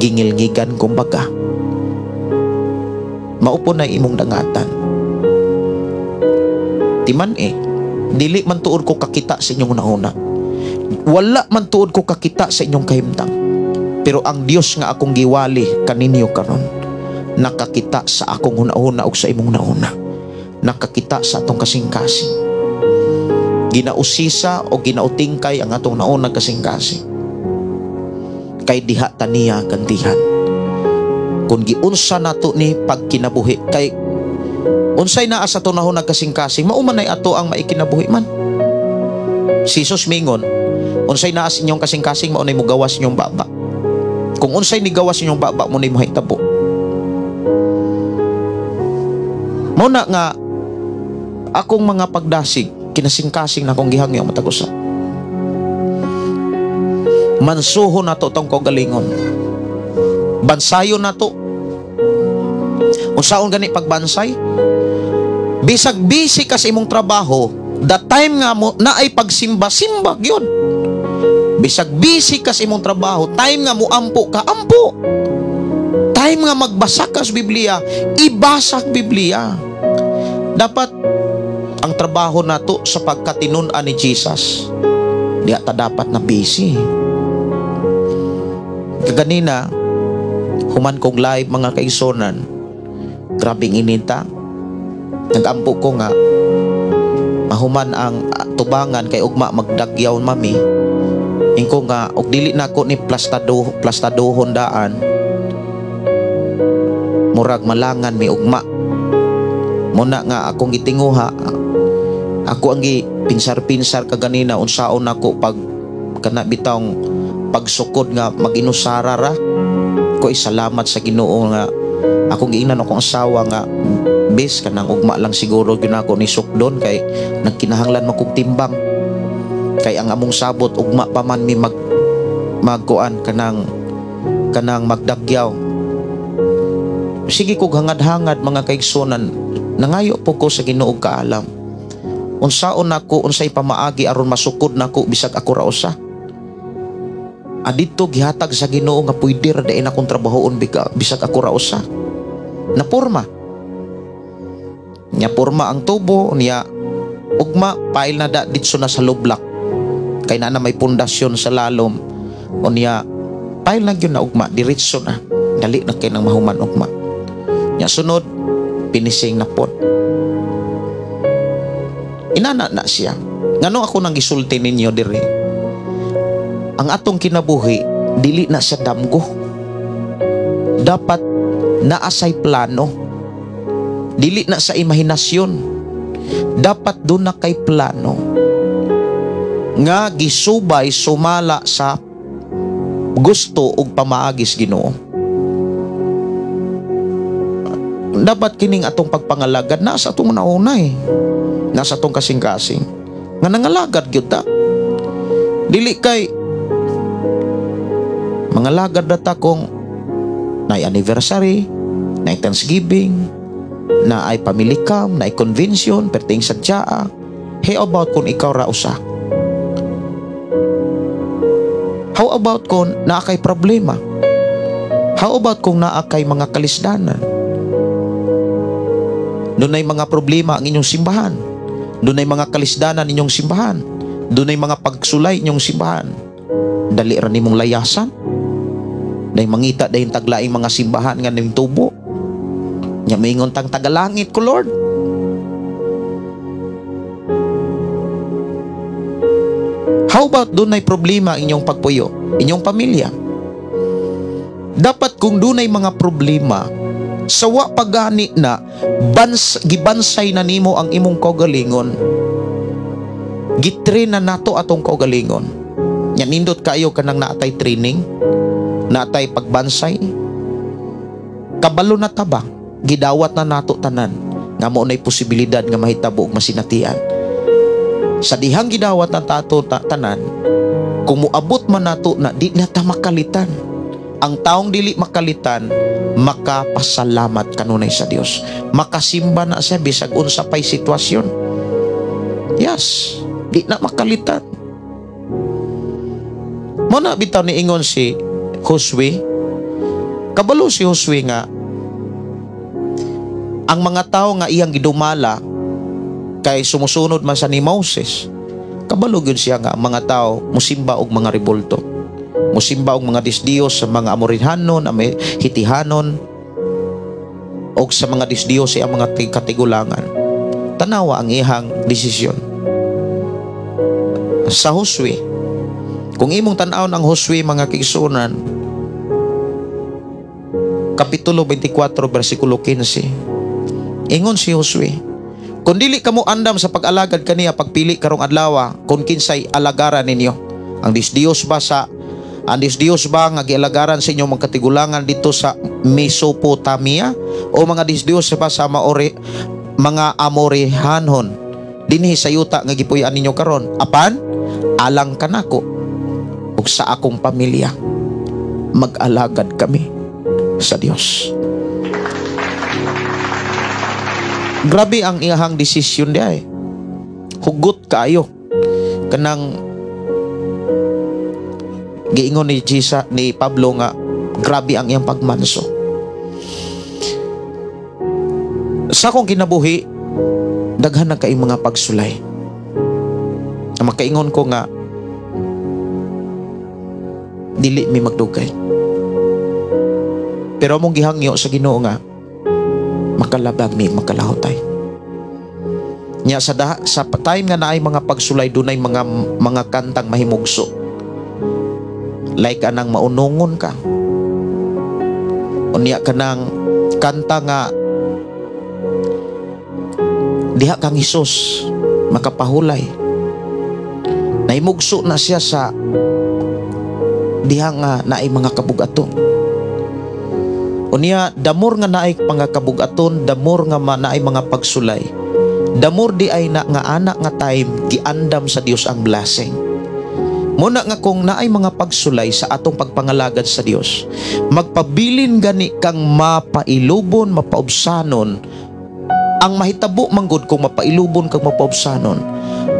gingilngigan kumbaga, maupo na imong dangatan. Timan dili man tuod ko kakita sa inyong nauna. Wala man tuod ko kakita sa inyong kahimtang. Pero ang Dios nga akong giwali kaninyo karon, nakakita sa akong hunahuna ug sa imong nauna. Nakakita sa atong kasing-kasing. Ginausisa o ginautingkay ang atong nauna kasing-kasing. Kay diha taniya gantihan. Kung giunsa nato ni pagkinabuhi, kay unsay naa sa tunahon nagkasing-kasing, maumanay ato ang maikinabuhi man. Si Jesus mingon, unsay naa sa inyong kasing-kasing, maunay mo gawas inyong baba. Kung unsay ni gawas inyong baba, mo na mo hitabo. Muna nga akong mga pagdasig, kinasing-kasing na akong gihangyo matagusa. Mansuho na to tong kagalingon. Bansayo na to. Unsaon gani pagbansay? Bisag busy ka sa imong trabaho, the time nga mo na ay pagsimba-simba gyud. Bisag busy ka sa imong trabaho, time nga mo ampo ka, ampo. Time nga magbasa ka sa Biblia, ibasa ang Biblia. Dapat ang trabaho nato sa pagkatinunan ni Jesus, diya ta dapat na busy. Kaganina, human kong live mga kaisonan, grabing ininta. Nag-ampo ko nga, mahuman ang tubangan kay ugma magdagyaw mami. Ingko nga, og dili na ko ni plastadohon daan, murag malangan mi ugma. Muna nga akong gitinguha, ako ang pinsar-pinsar kaganina, unsaon ako pag kana bitawng pagsukod nga mag-inusara ra ko. Salamat sa Ginoo nga akong giingnan akong asawa nga bes kanang ugma lang siguro gyud ako ni sukdon, kay nagkinahanglan makog timbang, kay ang among sabot ugma pa man mi magkuan kanang magdagyaw. Sige kog hangad-hangad mga kaigsunan, nangayo po ko sa Ginoo kaalam unsaon nako, unsay pamaagi aron masukod nako bisag ako ra usa. Adito gihatag sa Ginoo nga pwede ra dayon akong trabahoon bisag ako ra usa. Naporma. Nya porma ang tubo niya ugma pail na da ditso na sa lublak. Kay na may pundasyon sa lalom. O niya pail na gyud na ugma diretso na. Dali na kay nang mahuman ugma. Nya sunod pinising na pod. Inana na siya. Ngano ako nang gisulti ninyo diri? Ang atong kinabuhi, dili na siya damgo. Dapat naasay plano. Dili na sa imahinasyon. Dapat doon na kay plano. Nga gisubay sumala sa gusto ug pamaagis Ginoo. Dapat kining atong pagpangalagad nasa atong naunay. Nasa atong kasing-kasing. Nga nangalagad gyud ta. Dili kay mga lagad na ta kung na anniversary, na Thanksgiving, na ay family camp, na ay convention, perting sadyaa. How about kung ikaw ra usa? How about kung naa kay problema? How about kung naa kay mga kalisdanan? Doon ay mga problema ang inyong simbahan. Doon ay mga kalisdanan inyong simbahan. Doon ay mga pagsulay inyong simbahan. Dali ra nimong layasan. Dahil mangita dahil taglaing mga simbahan nga ng tubo. Nya maingon tang tagalangit ko, Lord. How about doon ay problema inyong pagpuyo, inyong pamilya? Dapat kung doon ay mga problema, sawa pagani na gibansay na nimo ang imong kaugalingon. Gitrain na nato atong kaugalingon. Nya nindot kayo kanang naatay training, natay pagbansay, kabalo na taba, gidawat na nato tanan nga mo nay posibilidad nga mahitabo og masinatian. Sa dihang gidawat na tato tanan, Kung muabot man nato na di na ta makalitan. Ang taong dili makalitan, makapasalamat kanunay sa Dios. Makasimba na siya bisag unsa pay sitwasyon. Yes, di na makalitan. Mo na bitaw ni ingon si Josue. Kabalo si Josue nga ang mga tao nga iyang gidumala kay sumusunod man sa ni Moses. Kabalo gyud siya nga ang mga tao musimba og mga rebulto. Musimba og mga disdiyos sa mga Amorihhanon, Hitihanon, o sa mga disdiyos sa mga katigulangan. Tanawa ang ihang desisyon. Sa Josue, kung imong tan-aw ang Josue mga kaigsuonan, Kapitulo 24, versikulo 15, ingon si Josue, kung dili kamo andam sa pag-alagad kaniya pagpili karong adlaw, kung kinsay alagaran ninyo, ang disdiyos ba nga gialagaran sa inyo mga katigulangan dito sa Mesopotamia, o mga disdiyos ba sa mga Amorihhanon dinhi sa yuta nga gipuy-an ninyo karon? Apan alang kanako ug sa akong pamilya mag-alagad kami sa Dios. Grabe ang iyahang desisyon di ay. Hugot kaayo. Kanang giingon ni Pablo nga grabe ang iyang pagmanso. Sa akong kinabuhi, daghan na kay mga pagsulay. Makaingon ko nga dili mi magdugay. Pero among gihangyo sa Ginoo nga makalabag mi makalahutay. Nya sa time nga naay mga pagsulay dunay mga kantang mahimugso. Like anang maunungon ka. Unya kanang kanta nga diha kang Hesus makapahulay. Nahimugso na siya sa diha nga naay mga kabugaton. Unya damor nga naay mga kabugaton, damor nga naay mga pagsulay. Damor di ay na nga anak nga time giandam sa Dios ang blessing. Muna nga kung naay mga pagsulay sa atong pagpangalagad sa Dios, magpabilin gani kang mapailubon, mapaubsanon. Ang mahitabo manggod kung mapailubon kang mapaubsanon,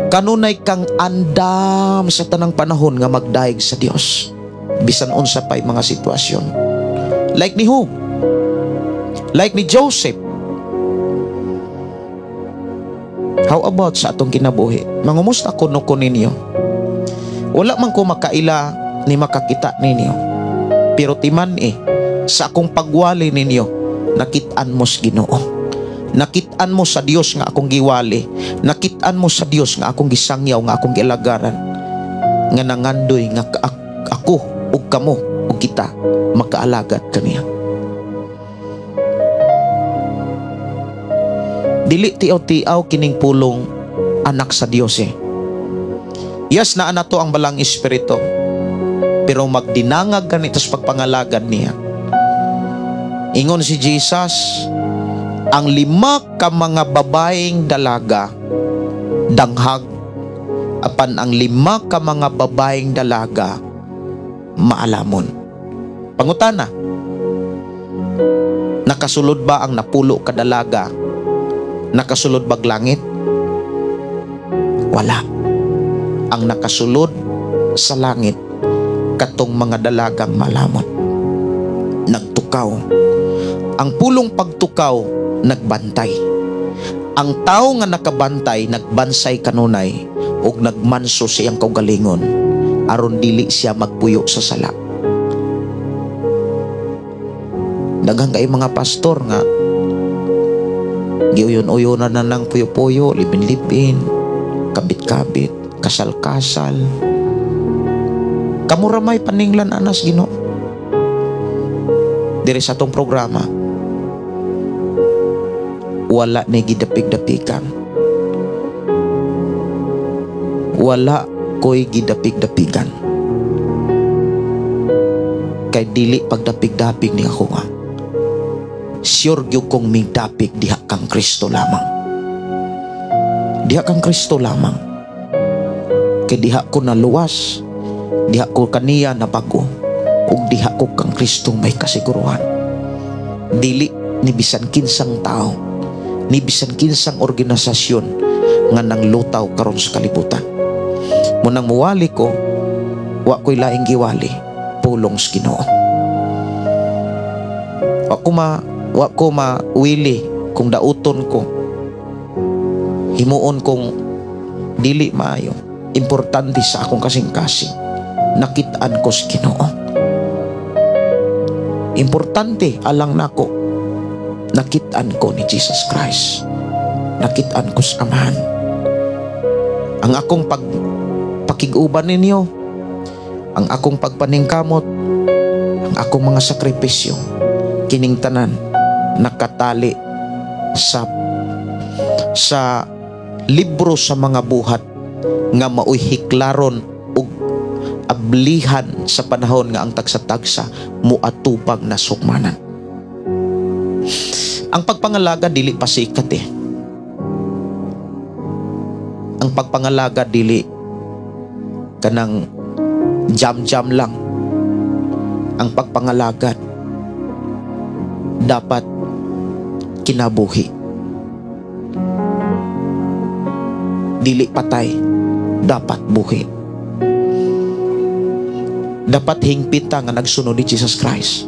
kanunay kang andam sa tanang panahon nga magdaig sa Dios. Bisan unsa pay mga sitwasyon. Like ni Job, like ni Joseph. How about sa atong kinabuhi? Mangumusta kuno ko ninyo? Wala man ko makaila ni makakita ninyo. Pero timan sa akong pagwali ninyo, nakitaan mo sa Ginoo. Nakitaan mo sa Dios nga akong giwali. Nakitaan mo sa Dios nga akong gisangyaw, nga akong gilagaran. Nga nangandoy nga ako ug kamo ug kita makaalagad kaniya. Dili tiaw-tiaw kining pulong anak sa Dios Yes, naa nato ang balang espiritu. Pero magdinangag ganito sa pagpangalagad niya. Ingon si Jesus, ang 5 ka mga babaeng dalaga danghag, apan ang 5 ka mga babaeng dalaga maalamon. Pangutana, nakasulod ba ang napulo ka dalaga? Nakasulod bag langit? Wala. Ang nakasulod sa langit katong mga dalagang malamon. Nagtukaw. Ang pulong pagtukaw nagbantay. Ang tao nga nakabantay nagbansay kanunay ug nagmanso siyang kaugalingon aron dili siya magpuyo sa sala. Daghang kay mga pastor nga giuyon-uyonan na ng puyo-puyo, libin-libin, kabit-kabit, kasal-kasal. Kamuramay paninglan anas Ginoo. Diri sa atong programa, wala ni gidapig-dapigan. Wala ko'y gidapig-dapigan. Kay dili pagdapig-dapig ni ako nga. Sure gyud kong migdapig diha kang Kristo lamang. Diha kang Kristo lamang. Kay diha ko naluwas, diha ko kaniya na bago, ug diha ko kang Kristo may kasiguruhan. Dili ni bisan kinsang tao, ni bisan kinsang organisasyon nga nang lutaw karon sa kalibutan. Munang muwali ko, wa ko'y laing giwali, pulong sa Ginoo. Wa ko mawili kung dauton ko, himuon kong dili maayo. Importante sa akong kasing-kasing, nakitaan ko sa Ginoo. Importante alang nako, nakitaan ko ni Jesus Christ, nakitaan ko sa Amahan. Ang akong pakiguban ninyo, ang akong pagpaningkamot, ang akong mga sakripisyo, kining tanan nakatali sa libro sa mga buhat nga maoy hiklaron ug ablihan sa panahon nga ang tagsa-tagsa muatupag na sukmanan. Ang pagpangalaga dili pasikat eh. Ang pagpangalaga dili kanang jam-jam lang. Ang pagpangalagad dapat kinabuhi. Dili patay, dapat buhi. Dapat hingpita nga nagsunod ni Jesus Christ.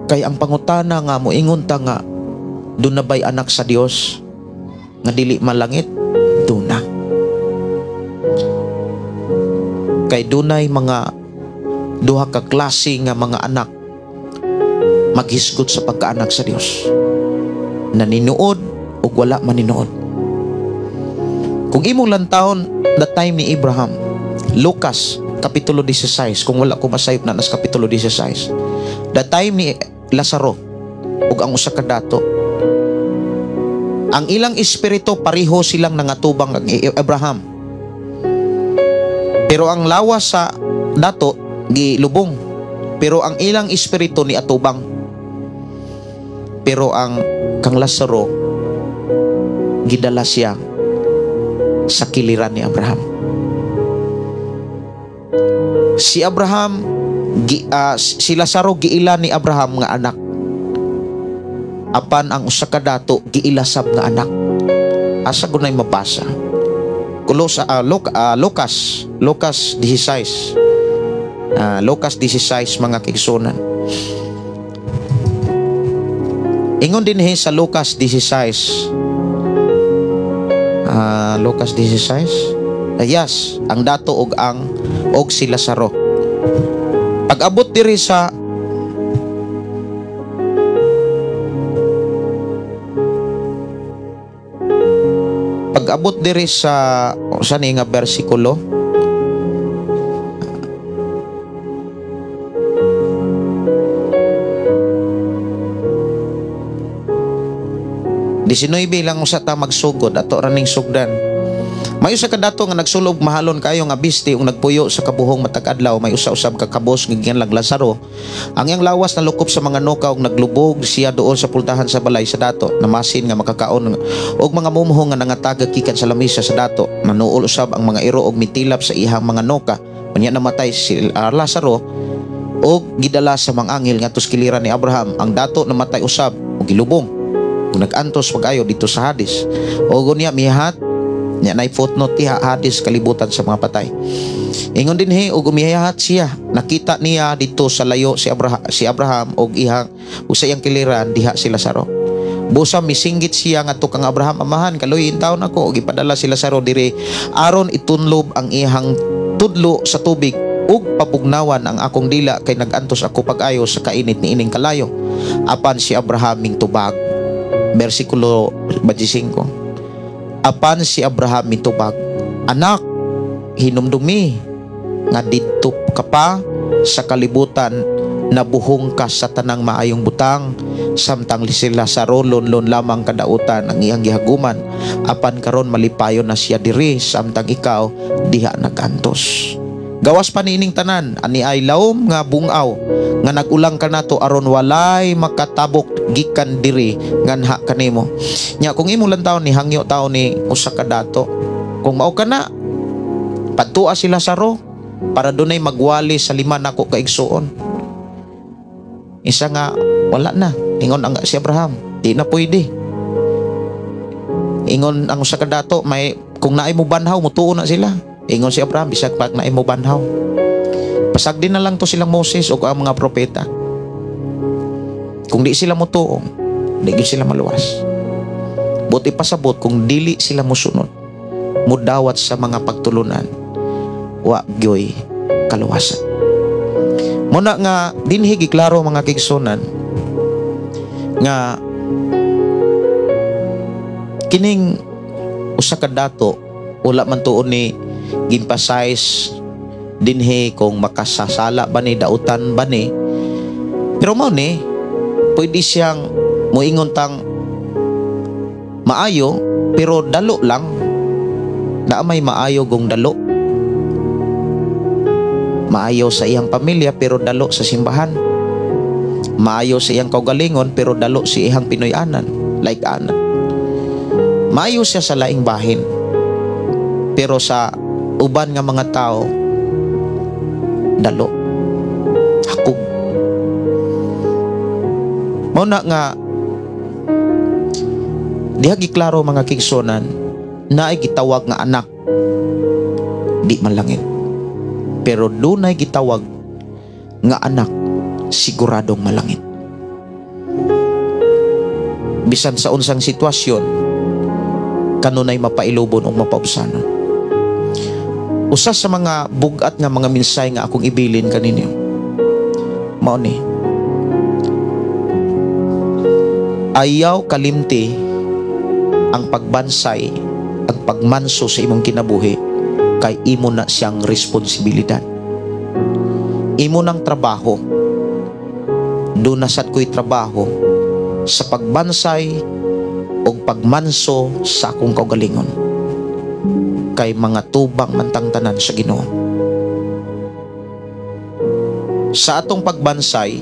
Kay ang pangutana nga moingon ta nga doon na ba'y anak sa Dios nga dili malangit? Doon na. Kay dunay mga duha ka klase nga mga anak maghisgot sa pagkaanak sa Dios. Naninuod o wala maninuod. Kung imong lantahon the time ni Abraham, Lucas kapitulo 16, kung wala ko masayop na nas kapitulo 16, the time ni Lazaro ug ang usa ka dato, ang ilang espiritu pareho silang nangatubang ang Abraham, pero ang lawas sa dato gilubong, pero ang ilang espiritu ni atubang. Pero ang kang Lazaro gidala siya sa kiliran ni Abraham. Si Lazaro giila ni Abraham nga anak, apan ang usa ka dato giilasab nga anak. Asa gunay mabasa? Lucas 16. Lucas 16 mga kaigsunan. Ingon din sa Lucas 16. Lucas 16. Yes, ang dato og si Lazaro. Pag-abot diri sa saan nga bersikulo? Lang usa ta magsugod ato raning sugdan. May usa ka dato nga nagsulog mahalon kayo nga bisti ug nagpuyo sa kabuhong matag adlaw. May usa-usab ka kabos nga ginlag Lazaro. Ang iyang lawas nalukop sa mga noka ug naglubog siya doon sa pultahan sa balay sa dato. Namasin nga makakaon og mga mumuho nga nangatag gikan sa lamisa sa dato. Manuol usab ang mga iro og mitilap sa ihang mga noka. Unya namatay si Lazaro og gidala sa mga anghel ngadto sa kiliran ni Abraham. Ang dato namatay usab og gilubong. Kung nag-antos pag-ayo dito sa Hadis, o gunya mihat nya nay footnote tiha Hadis kalibutan sa mga patay. Ingon din og umihahat siya, nakita niya dito sa layo si Abraham og ihang usayang kiliran diha si Lazaro. Busa misinggit siya ngadto kang Abraham, amahan kaluy taon ako og ipadala si Lazaro dire aron itunlob ang ihang tudlo sa tubig ug papugnawan ang akong dila kay nag-antos ako pag-ayo sa kainit ni ining kalayo. Apan si Abraham ming tubag. Versikulo 25. Apan si Abraham mitubag, anak, hinumdumi nga didto ka pa sa kalibutan, nabuhong ka sa tanang maayong butang, samtang si Lazaro lonlon lamang kadautan ang iyang gihaguman. Apan karon malipayon na siya diri, samtang ikaw diha nagantos. Gawas pa niining tanan, ani ay lawom nga bungaw nga nagulang ka nato aron walay makatabok gikan diri nganha kanimo. Nya kung imong lantaw ni hangyo taon ni usa ka dato, Kung mao ka na, padtua sila sa ro para dunay magwali sa 5 nako ka igsuon. Isa nga wala na, ingon ang si Abraham, di na pwede. Ingon ang usa ka dato, may kung naay mo banhaw mutuo na sila. Ingon si Abraham, bisag pag naay mo banhaw. Pasagdi na lang to silang Moses o ang mga propeta. Kung di sila mutuo, di sila maluwas. Buti pasabot kung dili sila musunod, mudawat sa mga pagtulunan, wa gyoy kaluwasan. Muna nga dinhi giklaro mga kigsunan nga kining usa ka dato wala man tuon ni giemphasize dinhi kung makasasala ba ni dautan ba ni, pero mao ni pwede siyang moingon tang maayo pero dalo lang, na may maayo gong dalo. Maayo sa iyang pamilya pero dalo sa simbahan. Maayo sa iyang kaugalingon pero dalo sa iyang Pinoyanan, like ana. Maayo siya sa laing bahin pero sa uban nga mga tao dalo, hakog. Mao na nga diha giklaro mga kigsunan na ay gitawag nga anak di malangit, pero dunay gitawag nga anak siguradong malangit. Bisan sa unsang sitwasyon kanunay mapailubon o mapaubsanon. Usa sa mga bugat nga mga minsay nga akong ibilin kaninyo mao ni ayaw kalimti ang pagbansay, ang pagmanso sa imong kinabuhi, kay imo na siyang responsibilidad. Imo ng trabaho, dunasat ko'y trabaho sa pagbansay o pagmanso sa akong kaugalingon, kay mga tubang mantang tanan sa Ginoo. Sa atong pagbansay,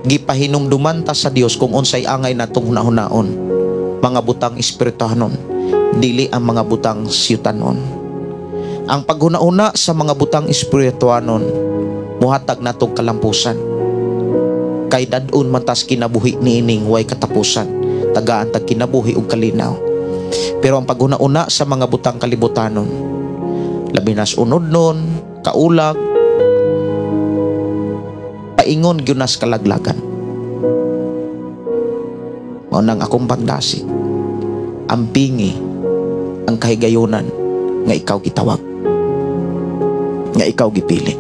gipahinumduman ta sa Dios kung unsay angay natong hunahunaon, mga butang espirituhanon, dili ang mga butang siyutanon. Ang paghuna-una sa mga butang espirituhanon muhatag natong kalampusan, kay dadun man tas kinabuhi niining way katapusan, tagaan tag kinabuhi ug kalinaw. Pero ang paghuna-una sa mga butang kalibutanon, labi nas unod nun, kaulag, paingon gyunas kalaglagan. Mao nang akong pagdasi, ampingi ang kahigayunan nga ikaw gitawag, nga ikaw gipili.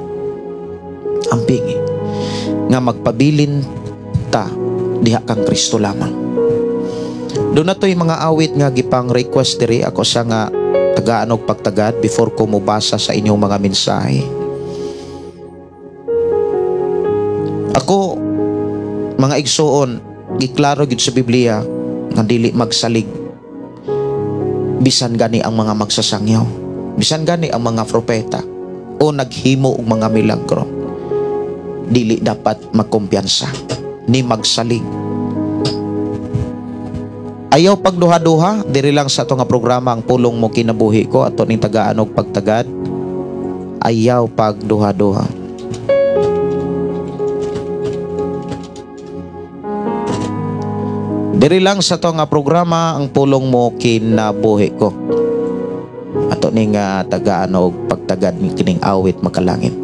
Ampingi nga magpabilin ta diha kang Kristo lamang. Doon na to'y mga awit nga gipang request diri ako sa nga tagaan og pagtagad before ko mubasa sa inyong mga mensahe. Ako mga igsuon, giklaro gid sa Biblia nga dili magsalig bisan gani ang mga magsasangyaw, bisan gani ang mga propeta o naghimo og mga milagro. Dili dapat magkumpiyansa ni magsalig. Ayaw pagduha-duha diri lang sa ato nga programa ang pulong mo kinabuhi ko ato ning tagaan og pagtagad. Ayaw pagduha-duha. Diri lang sa to nga programa ang pulong mo kinabuhi ko. Ato ning tagaan og pagtagad ni kining awit makalangit.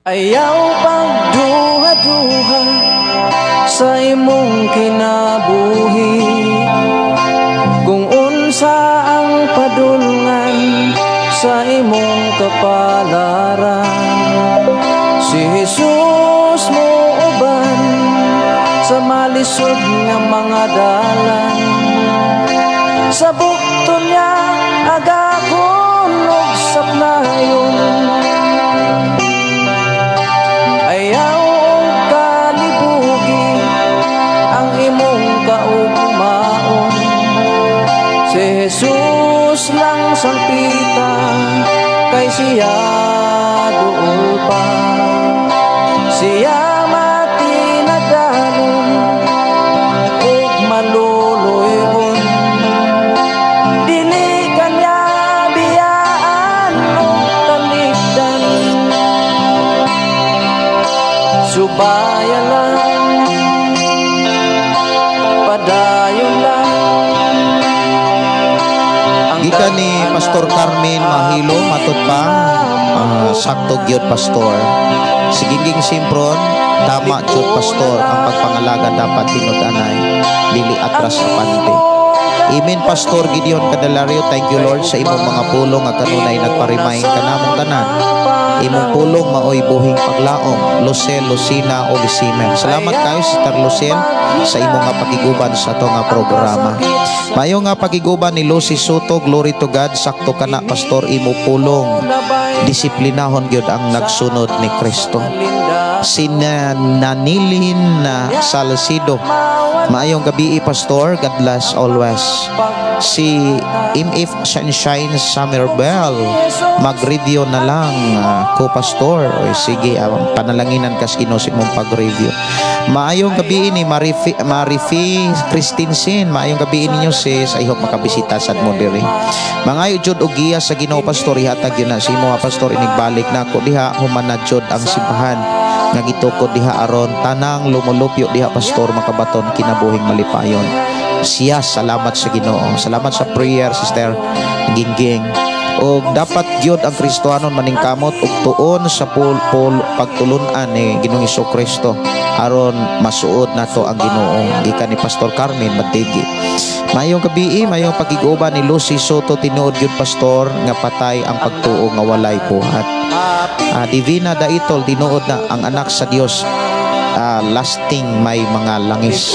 Ayaw pagduha-duha sa imong kinabuhi, kung unsa ang padulngan sa imong kapalaran. Si Jesus mo uban sa malisod nga mga dalan, sa bukto niya agakon og saplayon. Ayaw kalibugi ang imong kaugmaon, si Jesus lang sangpita kay siya duol pa. siya matinadanon ug maluluyon. Dili kanya biyaan o kaligdan, subaya lang, padayon lang. Gikan ni Pastor Carmen Mahilo matud pa sakto gyud pastor. Sigiging simpron tama gyud pastor, ang pagpangalaga dapat tinud-anay dili atras sa pante. Amen Pastor Gideon Candelario, thank you Lord sa imong mga pulong nga kanunay nagpa-remind kanamong tanan. Imong pulong maoy buhing paglaom. Lucel, Lucina, o Lisimen. Salamat kayo Sister Lucel sa imong nga pakiguban sa ato nga programa. Mayo nga pakiguban ni Lucy Soto, glory to God, sakto kana pastor imo pulong. Disiplinahon gyud ang nagsunod ni Kristo. Sinanilin na Salcido. Maayong gabi pastor, God bless always. Si MF Sunshine Summerbell, mag-review na lang ko pastor. O sige, panalanginan kas Ginoo mong pag-review. Maayong gabi ni Marifi Christensen. Maayong gabi ninyo sis. I hope makabisita sad mo diri. Mga jud og giya sa Ginoo pastor, ihatag yun na si mo pastor inigbalik na ko diha human na jud ang simbahan nga gitukod diha aron tanang lumulupyo diha pastor makabaton kinabuhing malipayon. Siya salamat sa Ginoo. Salamat sa prayer Sister Gingging. O dapat gyud ang Kristohanon maningkamot og tuon sa pagtulunan ni Ginoong Hesukristo aron masuod nato ang Ginoo. Gikan ni Pastor Carmen Matigi. Mayong gabi, mayong pagiguban ni Lucy Soto, tinuod gyud pastor nga patay ang pagtuo nga walay buhat. Divina Daitol, tinuod na ang anak sa Dios lasting may mga langis.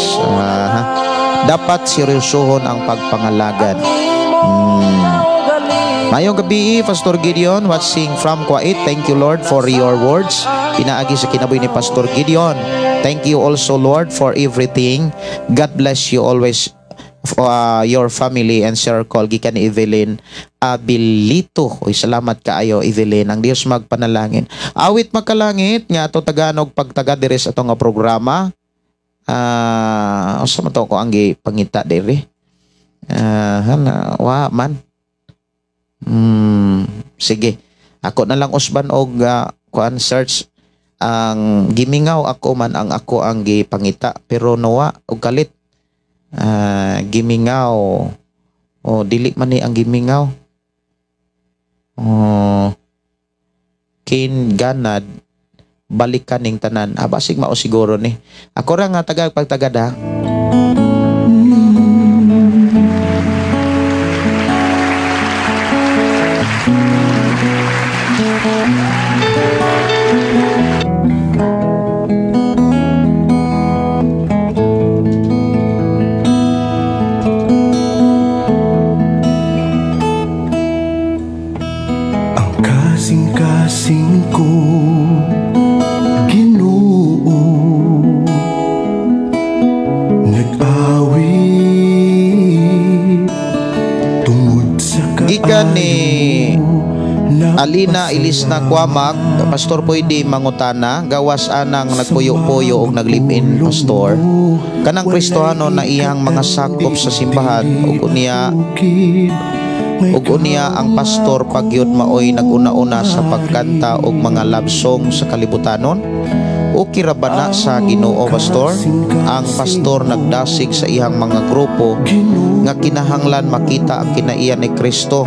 Dapat seryosohon ang pagpangalagan. Mayong gabi, Pastor Gideon, watching from Kuwait. Thank you, Lord, for your words. Pinaagi sa kinabuhi ni Pastor Gideon. Thank you also, Lord, for everything. God bless you always, your family and circle. Gikan ni Evelyn Abilito. Uy, salamat kaayo, Evelyn. Ang Dios magpanalangin. Awit magkalangit, nga ato Tagalog pagtaga diri sa itong programa. Sa mato ko ang pangita diri. Wa man. Sige. Ako na lang usban og kuan search ang gimingaw ako man ang ako ang gipangita pero nawa og kalit. Gimingaw. Dili man ni ang gimingaw. Kin ganad balikan ning tanan. Basig mao siguro ni. Ako ra nga tagag pagtagad ha. Ang kasing-kasing ko ni Alina Ilisna Kwamak, pastor pwede mangutana gawas anang nagpuyo-puyo og naglipin pastor kanang Kristohano na iyang mga sakop sa simbahan ug unya ang pastor pagyud maoy naguna-una sa pagkanta og mga love song sa kalibutanon. Okay ra ba na sa Ginoo pastor? Ang pastor nagdasig sa iyang mga grupo nga kinahanglan makita ang kinaiya ni Kristo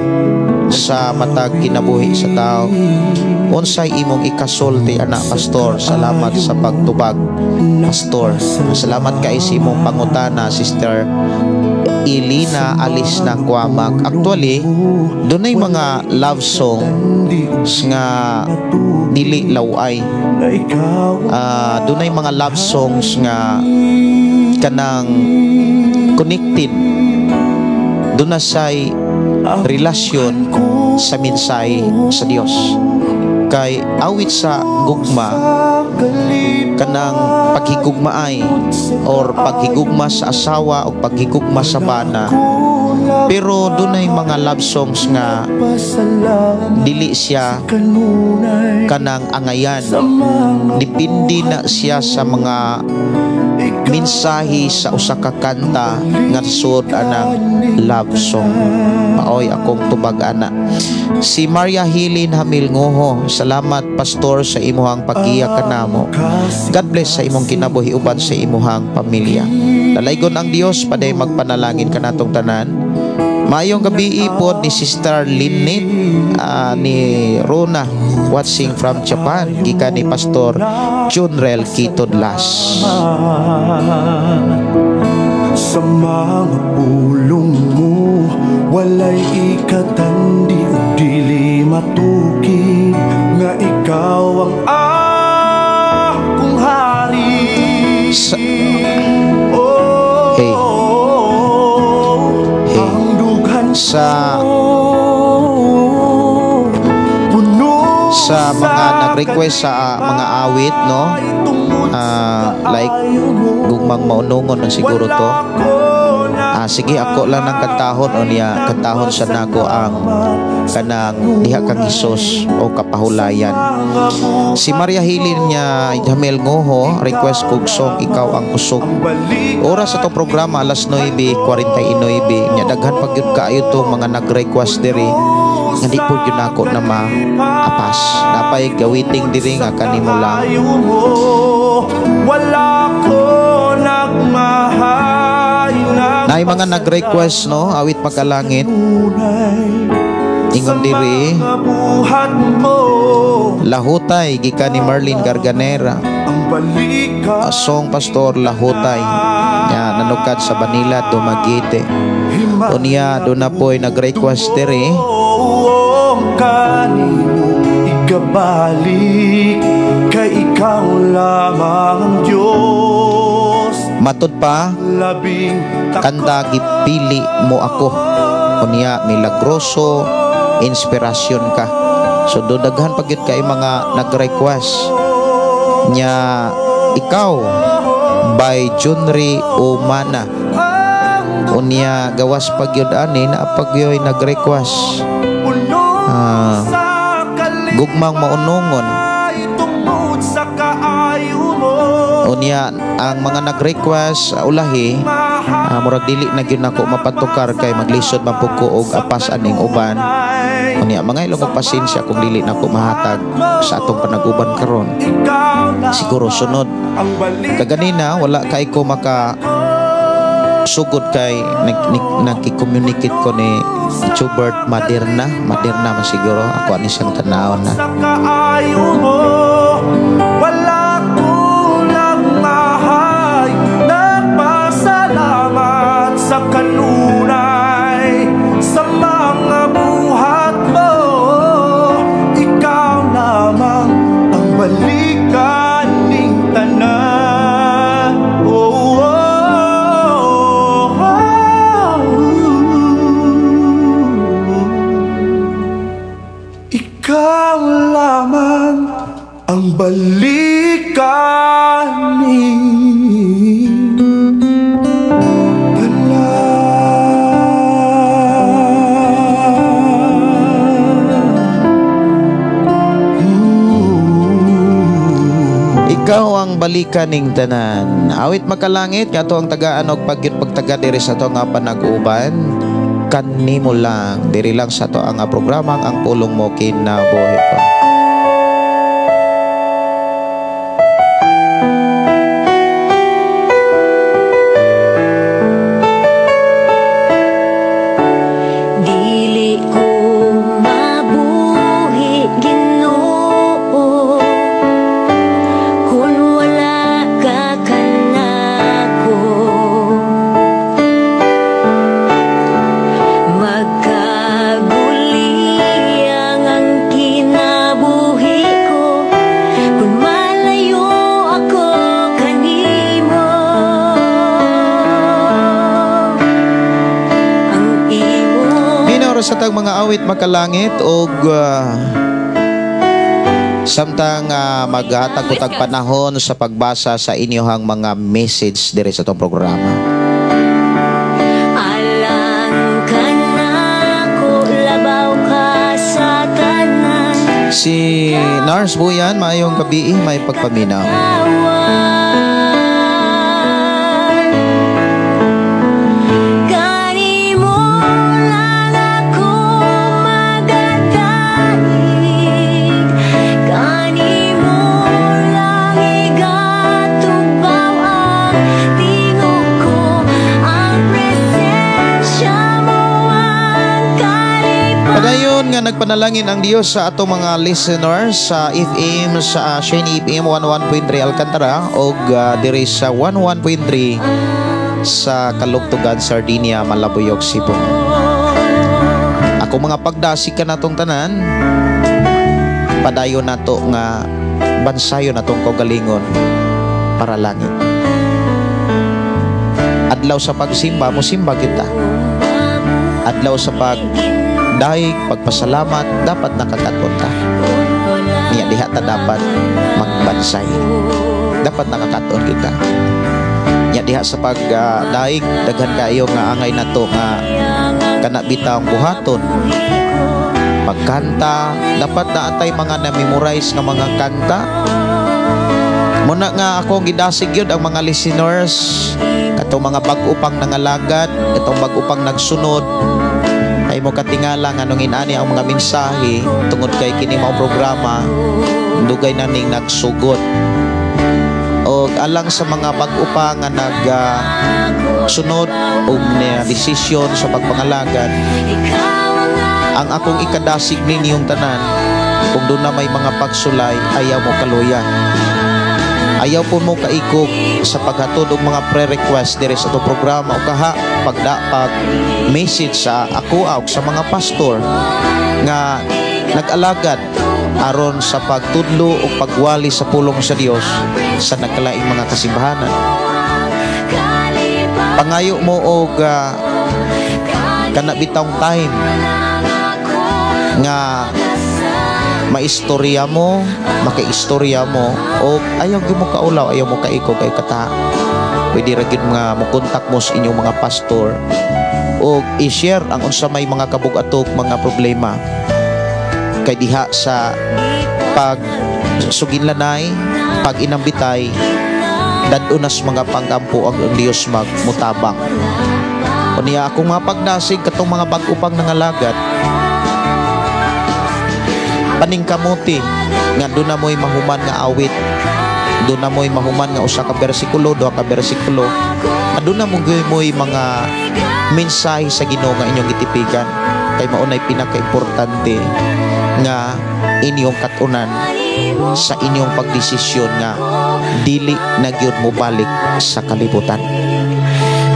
sa matag kinabuhi sa tao. Unsay imong ikasulti anak pastor? Salamat sa pagtubag pastor. Salamat kay sa imong pangutana Sister Ilina Alisna Kwamak. Actually, dunay mga love song nga dili laway. Dunay mga love songs nga kanang connected. Duna say relasyon sa minsay sa Dios. Kay awit sa gugma kanang paghigugmaay or paghigugma sa asawa o paghigugma sa bana Pero dunay mga love songs nga dili siya kanang angayan. Dipindi na siya sa mga mensahe sa usa ka kanta nga sud anang love song. Maoy akong tubag ana. Si Maria Hilin Hamilngoho, salamat pastor sa imuhang paggiya kanamo. God bless sa imong kinabuhi uban sa imuhang pamilya. Dalaygon ang Dios paday magpanalangin kanatong tanan. Maayong gabi ipod ni Sister Linnet ni Rona watching from Japan gikan ni Pastor Junrel Kitodlas. Sa mga pulong mo walay ikatandi ug dili matuki nga ikaw ang akong hari. Hey. Sa mga nag-request sa mga awit, no, like gugmang maunungon na siguro to, sige ako lang ng kantahon o niya kantahon sa nako ang kanang diha kang Hesus o kapahulayan. Si Maria Hilin niya Jamel Ngoho request kog song Ikaw ang Kusog. Oras sa to programa alas 9:49 nya daghan pag gyud kaayo to mga nag-request diri nga di po yun ako na maapas. Napay gawiting diri nga kanimo lang. Wala ko nagmahay na mga nag-request, no, awit pagkalangit. Ingon diri Lahutay gikan ni Marlene Garganera. Song Pastor Lahutay nya nanukad sa Manila Dumaguete. Unya do na po'y nag-request diri kanimo ikabalik kay ikaw lamang Diyos. Matud pa kanta Gipili Mo Ako. Unya milagroso inspirasyon ka. So do daghan pagyud kay mga nag-request nya Ikaw by Junri Umana. Unya gawas pagyud ani na pagyoy nag-request gugmang maunungon. Unya ang mga nag-request ulahi murag dili na gyud nako mapatukar kay maglisod man pud ko og apas aning uban. Unya mga ilong og pasensya kung dili nako mahatag sa atong panaguban karon. Siguro sunod. Kaganina wala kay ko maka sugod kay nagki-communicate ko ni Chubert Maderna man siguro ako ani siyang tanawon na. Wala ko lang mahay, nagpasalamat sa kanunay sa mga buhat mo. Ikaw lamang ang balikan ning tanan. Ikaw lamang ang balikan ning Ikaw ang balikan ning tanan. Awit makalangit kato ang tagaan og pagyud pagtaga diri sa to nga panag-uban. Kanimo lang diri lang sa to ang programa ang pulong mo kinabuhi ko. Dili ko mabuhi Ginoo kung wala ka kanako. Magkaguliyang ang kinabuhi ko kung malayo ako kanimo. Ang imo Minoro sa tag mga awit makalangit og samtang maghatag ko tag panahon sa pagbasa sa inyohang mga message diri sa tong programa. alang kanimo. Si Nars Buyan, maayong gabi, may pagpaminaw. Kani mo lang ako magadaig, kani mo lang igatugbaw ang tingog ko, ang presensya mo ang kalipan. Padayon nga nagpanalangin ang Dios sa atong mga listeners sa FM sa Shane FM 11.3 Alcantara o diri sa 11.3 sa Kalugtugan, Sardinia, Malabuyog, Cebu. Ako mga pagdasig ka natong tanan, padayon nato nga bansayon natong kaugalingon para langit. Adlaw sa pagsimba, musimba kita. Adlaw sa pagdaig, pagpasalamat, dapat nakakaton ta. Niya diha ta dapat magbansay. Dapat nakakaton kita. Niya diha sa pagdaig, daghan kayo nga angay nato nga kana bitang buhaton. Pagkanta, dapat naatay mga na-memorize nga mga kanta. Muna nga akong gidasig yun ang mga listeners, katong mga bag-upang nangalagad, katong bag-upang nagsunod, ay mo katingala nga nung inani ang mga mensahe tungod kay kini mao programa, dugay na ning nagsugot. O alang sa mga bag-upang nga nagsunod o desisyon sa pagpangalagad, ang akong ikadasig ninyong tanan, kung doon na may mga pagsulay, ayaw mo kaluya. Ayaw po mo kaikog sa paghatod og mga pre-request diri sa itong programa o kaha pag message sa ako og sa mga pastor nga nag-alagad aron sa pagtudlo o pagwali sa pulong sa Dios sa nagkalaing mga kasimbahanan. Pangayo mo og kana bitawng time nga maistorya mo, makaistorya mo, o ayaw mo kaulaw, ayaw mo kaiko kay kata. Pwede ra gyud nga mo kontak mo sa inyong mga pastor o i-share ang unsa may mga kabug-atok mga problema kay diha sa pag suginlanay, pag inambitay, dadunas mga panggampo ang Dios magmutabang. O niya akong mga pagdasig katong mga bag-upang nangalagad, paningkamuti nga doon na mo'y mahuman nga awit, doon na mo'y mahuman nga usa ka bersikulo, duha ka bersikulo, doon na mo'y mga mensahe sa Ginoo nga inyong gitipigan kay maunay pinaka-importante nga inyong katunan sa inyong pagdesisyon nga dili na gyud mo balik sa kalibutan.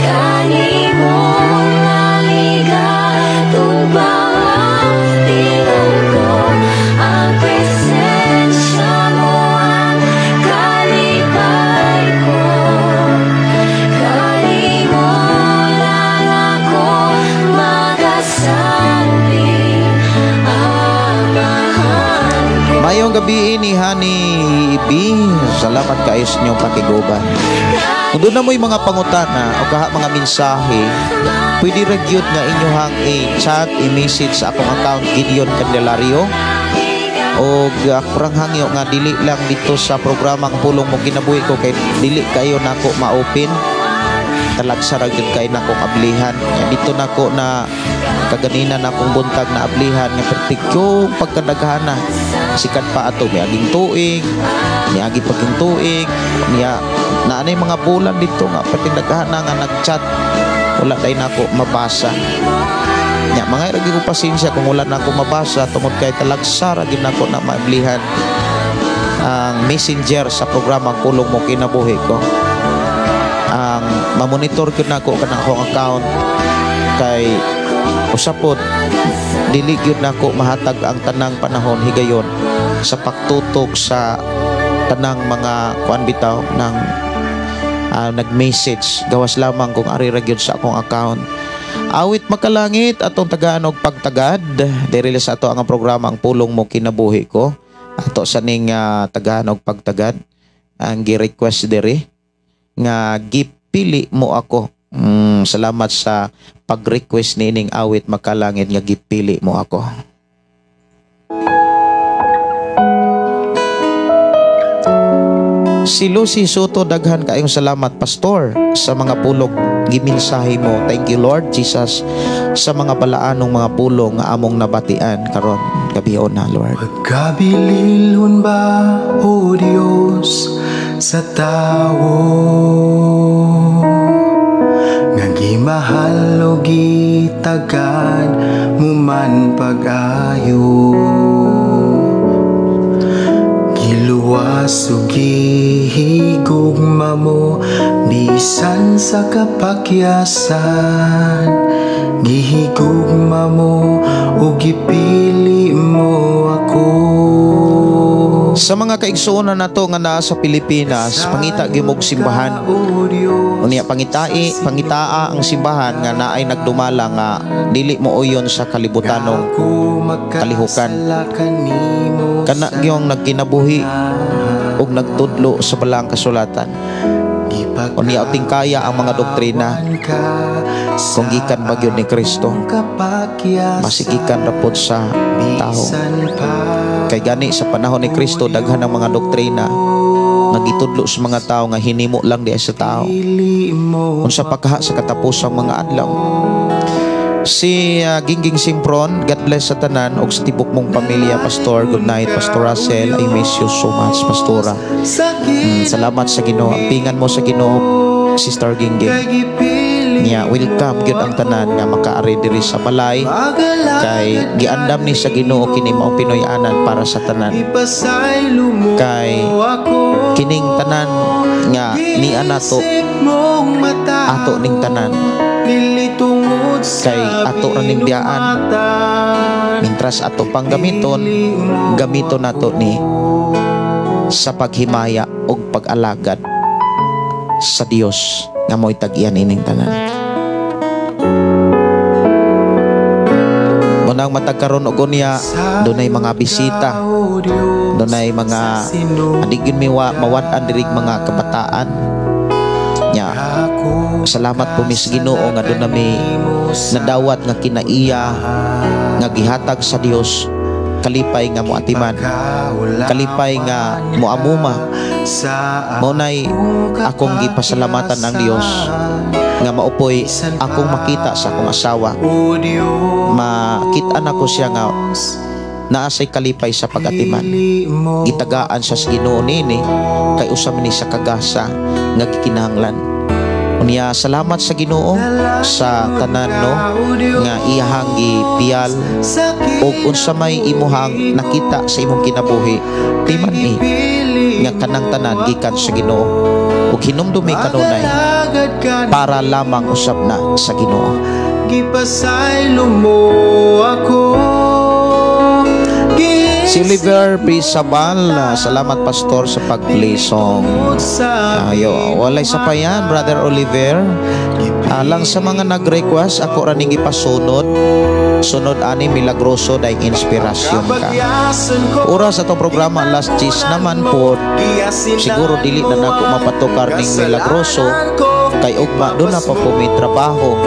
Kani mo lang igatugbaw ang tingog ko, ang presensya mo ang kalipay ko. Kani mo lang ako magasambi, amahan ko. Mayong gabi ni Honey B. Salamat kayo sa inyong pakiguban. Kung doon na mo'y mga pangutana o kaha mga mensahe, pwede ra-gyud nga inyohang i-chat, i-message sa akong account Gideon Candelario o kurang hangyo nga dili lang dito sa programang Pulong Mo Kinabuhi ko kay dili kayo nako ma-open. Talagsa ra gyud kay nako ablihan. Dito nako na kaganina na akong buntag na ablihan nga pertikyo pagkadaghana. Sikat pa ato may aging tuig, may agi paging tuig, niya naanay mga bulan dito nga patindagana nga nagchat, wala day nako mabasa. Nya mga ragi ko pasensya kung wala nako mabasa tungod kay talagsa ra gyud nako na maablihan ang messenger sa programa Pulong Mo Kinabuhi ko. Ang mamonitor ko nako kanang akong account kay usapod dili gyud nako mahatag ang tanang panahon higayon sa pagtutok sa tanang mga kuan bitaw ng nag-message gawas lamang kung ari ra gyud sa akong account. Awit makalangit atong tagaan og pagtagad diri sa ato ang programa ang Pulong Mo Kinabuhi ko. Ato sa ning tagaan og pagtagad ang gi-request diri nga gipili mo ako. Salamat sa pag-request nining awit makalangit nga gipili mo ako. Si Lucy Soto, daghan kayong salamat pastor sa mga pulong giminsahe mo. Thank you Lord Jesus sa mga balaanong mga pulong nga among nabatian karon gabion na Lord. Pagkabililhon ba, O Diyos, sa tao nga gimahal o gitagan mo man pag-ayo, giluwas o gihigugma mo bisan sa kapakyasan, gihigugma mo o gipili mo ako. Sa mga kaigsuonan nato nga naa sa Pilipinas, pangita gimog simbahan. Unya pangitaa ang simbahan nga naay nagdumala nga dili mo uyon sa kalibutanong kalihukan. Kana gyong nagkinabuhi ug nagtudlo sa balang kasulatan. Unya uting kaya ang mga doktrina kung gikan ba gyud ni Kristo, masigikan ra pod sa tao. Kay gani sa panahon ni Kristo daghan ang mga doktrina nga gitudlo sa mga tao nga hinimo lang diay sa tao. Unsa pagkaha sa katapusang mga adlaw. Si Gingging Simpron, God bless sa tanan og sa tibok mong pamilya, Pastor. Good night, Pastor Russell. I miss you so much, Pastora. Salamat sa Ginoo. Pingan mo sa Ginoo, Sister Gingging. Nya welcome gyud ang tanan nga makaari diri sa balay kay giandam ni sa Ginoo kini mao Pinoy-anan para sa tanan. Kay kining tanan nga niya nato ato ning tanan kay ato ra ning biyaan, mintras ato pang gamiton nato ni sa paghimaya og pag-alagad sa Dios nga mo'y tag-iyan ining tanan. Munang matagkaroon og unya dunay mga bisita, dunay mga adigin mi mawad-an dirig mga kabataan. Nya salamat po mis Ginoo nga doon nami nadawat nga kinaiya nga gihatag sa Dios, kalipay nga moatiman, kalipay nga moamuma. Maunay akong gipasalamatan ng Dios nga maupoy akong makita sa akong asawa, makita na ko siya nga naasay kalipay sa pagatiman, gitagaan sa Ginoo nini kay usam ni sa kagasa nga gikinahanglan. Unya salamat sa Ginoo sa tanan no nga iyahang gipiyal ug unsa may imuhang nakita sa imong kinabuhi timan ni nga kanang tanan gikan sa Ginoo ug hinumdumi kanunay para lamang usab na sa Ginoo. Gipasaylo mo ako. Si Oliver Prisabal, salamat Pastor sa pag-play song. Ayo, walay sa pa yan, Brother Oliver. Alang sa mga nag-request, ako raning ipasunod. Sunod ani milagroso dahil inspirasyon ka. Oras sa itong programa, last cheese naman po. Siguro dili na nako mapatukar ning milagroso. Kay ugma doon na pa po may trabaho.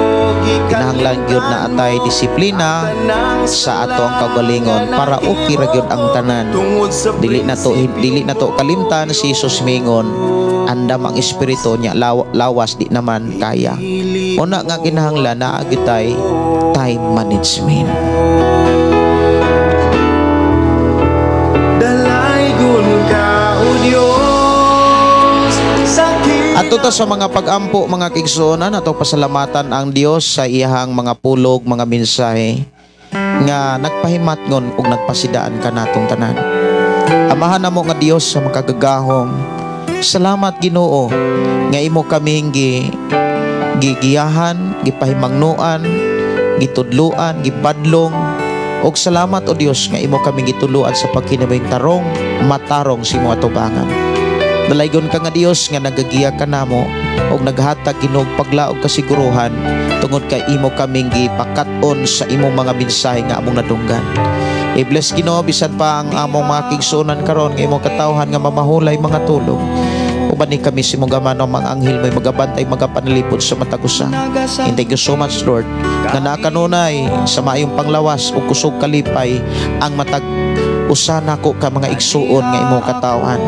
Kinahanglan gyud na atay disiplina sa ato ang kagalingon para okay ra gyud ang tanan. Dili na to kalimtan si Jesus mingon andam ang espiritu niya lawas di naman kaya. Una nga kinahanglan na agitay time management. Dalaygon ka o Diyos sakit. Ato ta sa mga pag-ampo mga kigsuonan ato pasalamatan ang Dios sa iyahang mga pulog mga mensahe nga nagpahimatngon ug nagpasidaan ka natong tanan. Amahan namo nga Dios sa makagagahom. Salamat Ginoo nga imo kaming gigiyahan, gipahimangnuan, gitudluan, gipadlong. Og salamat o Dios nga imo kaming gituluan sa pagkinabing tarong, matarong sa imo atubangan. Dalaygon ka nga Dios nga nagagiya ka namo og naghatag Ginoo paglaog kasiguruhan tungod kay imo kaming gipakat-on sa imong mga mensahe nga among nadunggan. I-bless Ginoo bisan pa ang among mga kigsuonan karon nga imong katawhan nga mamahulay mga tulong. Ug uban ni kami si mong gamano mga anghel may magabantay magapanalipod sa matagusa. And thank you so much Lord nga nakanunay sa maayong panglawas o kusog kalipay ang matag usana ko ka mga igsuon nga imong katawan.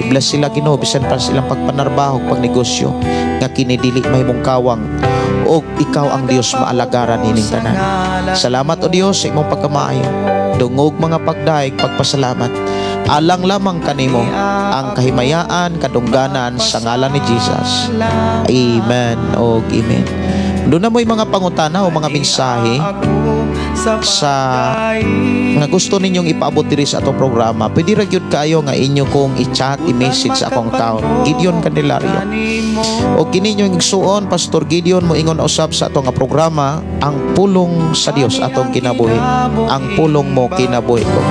I-bless sila Ginoo bisan pa silang pagpanarbaho pagnegosyo nga kinidili may mong kawang o ikaw ang Dios maalagaran ining tanan. Salamat o Dios sa imong pagkamaayo. Dungog mga pagdaig pagpasalamat. Alang lamang kanimo ang kahimayaan kadungganan sa ngalan ni Jesus. Amen o amen. Doon na mo'y mga pangutana o mga mensahe sa nga gusto ninyong ipaabot diri sa atong programa. Pwede ra gyud kayo nga inyo kong i-chat, i-message sa akong account Gideon Candelario. O kini ninyong igsuon Pastor Gideon mo ingon usab sa atong nga programa ang pulong sa Dios atong kinabuhi. Ang pulong mo kinabuhi ko.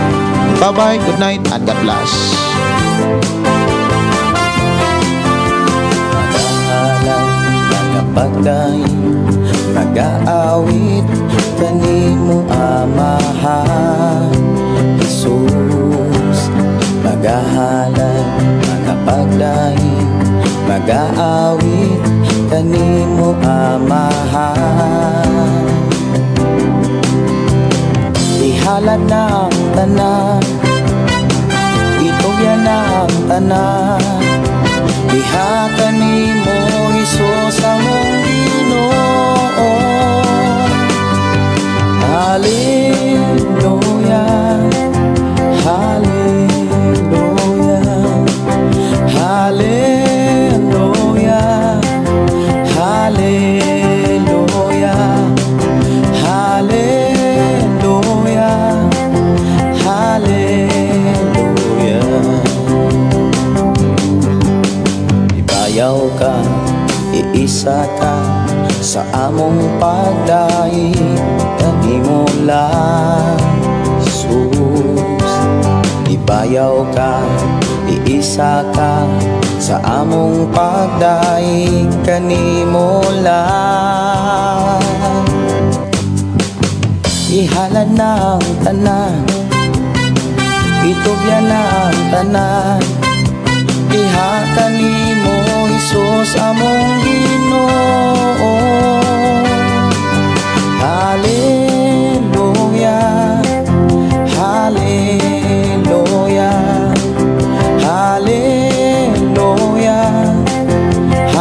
Bye-bye, good night and God bless. Pagday mag-aawit kanimo amahan Jesus magahalay mga pagday mag-aawit kanimo amahan ihalad na ang tanan itugyan na ang tanan diha kanimo Jesus among Ginoo. Hallelujah, hallelujah, hallelujah, hallelujah, hallelujah, hallelujah. Ibayaw ka, iisa ka sa among pagdaig kanimo lang Jesus. Ibayaw ka, iisa ka sa among pagdaig kanimo lang. Ihalad na ang tanan, itugyan na ang tanan, diha kanimo Jesus among Ginoo. Hallelujah, hallelujah, hallelujah,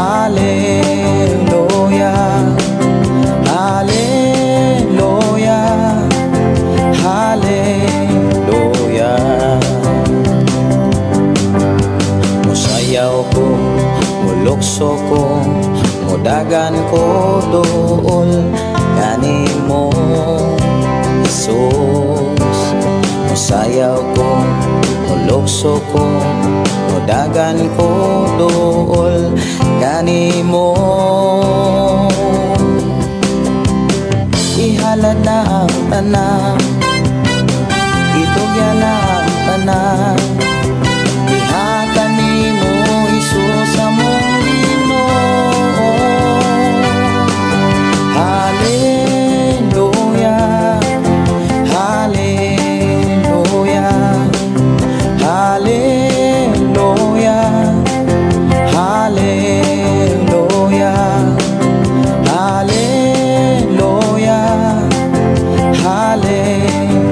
hallelujah, hallelujah, hallelujah. Musayaw ko, mulukso ko, mudagan ko dool kanimo Jesus. Musayaw ko, mulukso ko, mudagan ko dool kanimo. Ihalad na ang tanan, itugyan na ang tanan, diha kanimo Jesus among Ginoo. Hallelujah, hallelujah, hallelujah, hallelujah, hallelujah, hallelujah.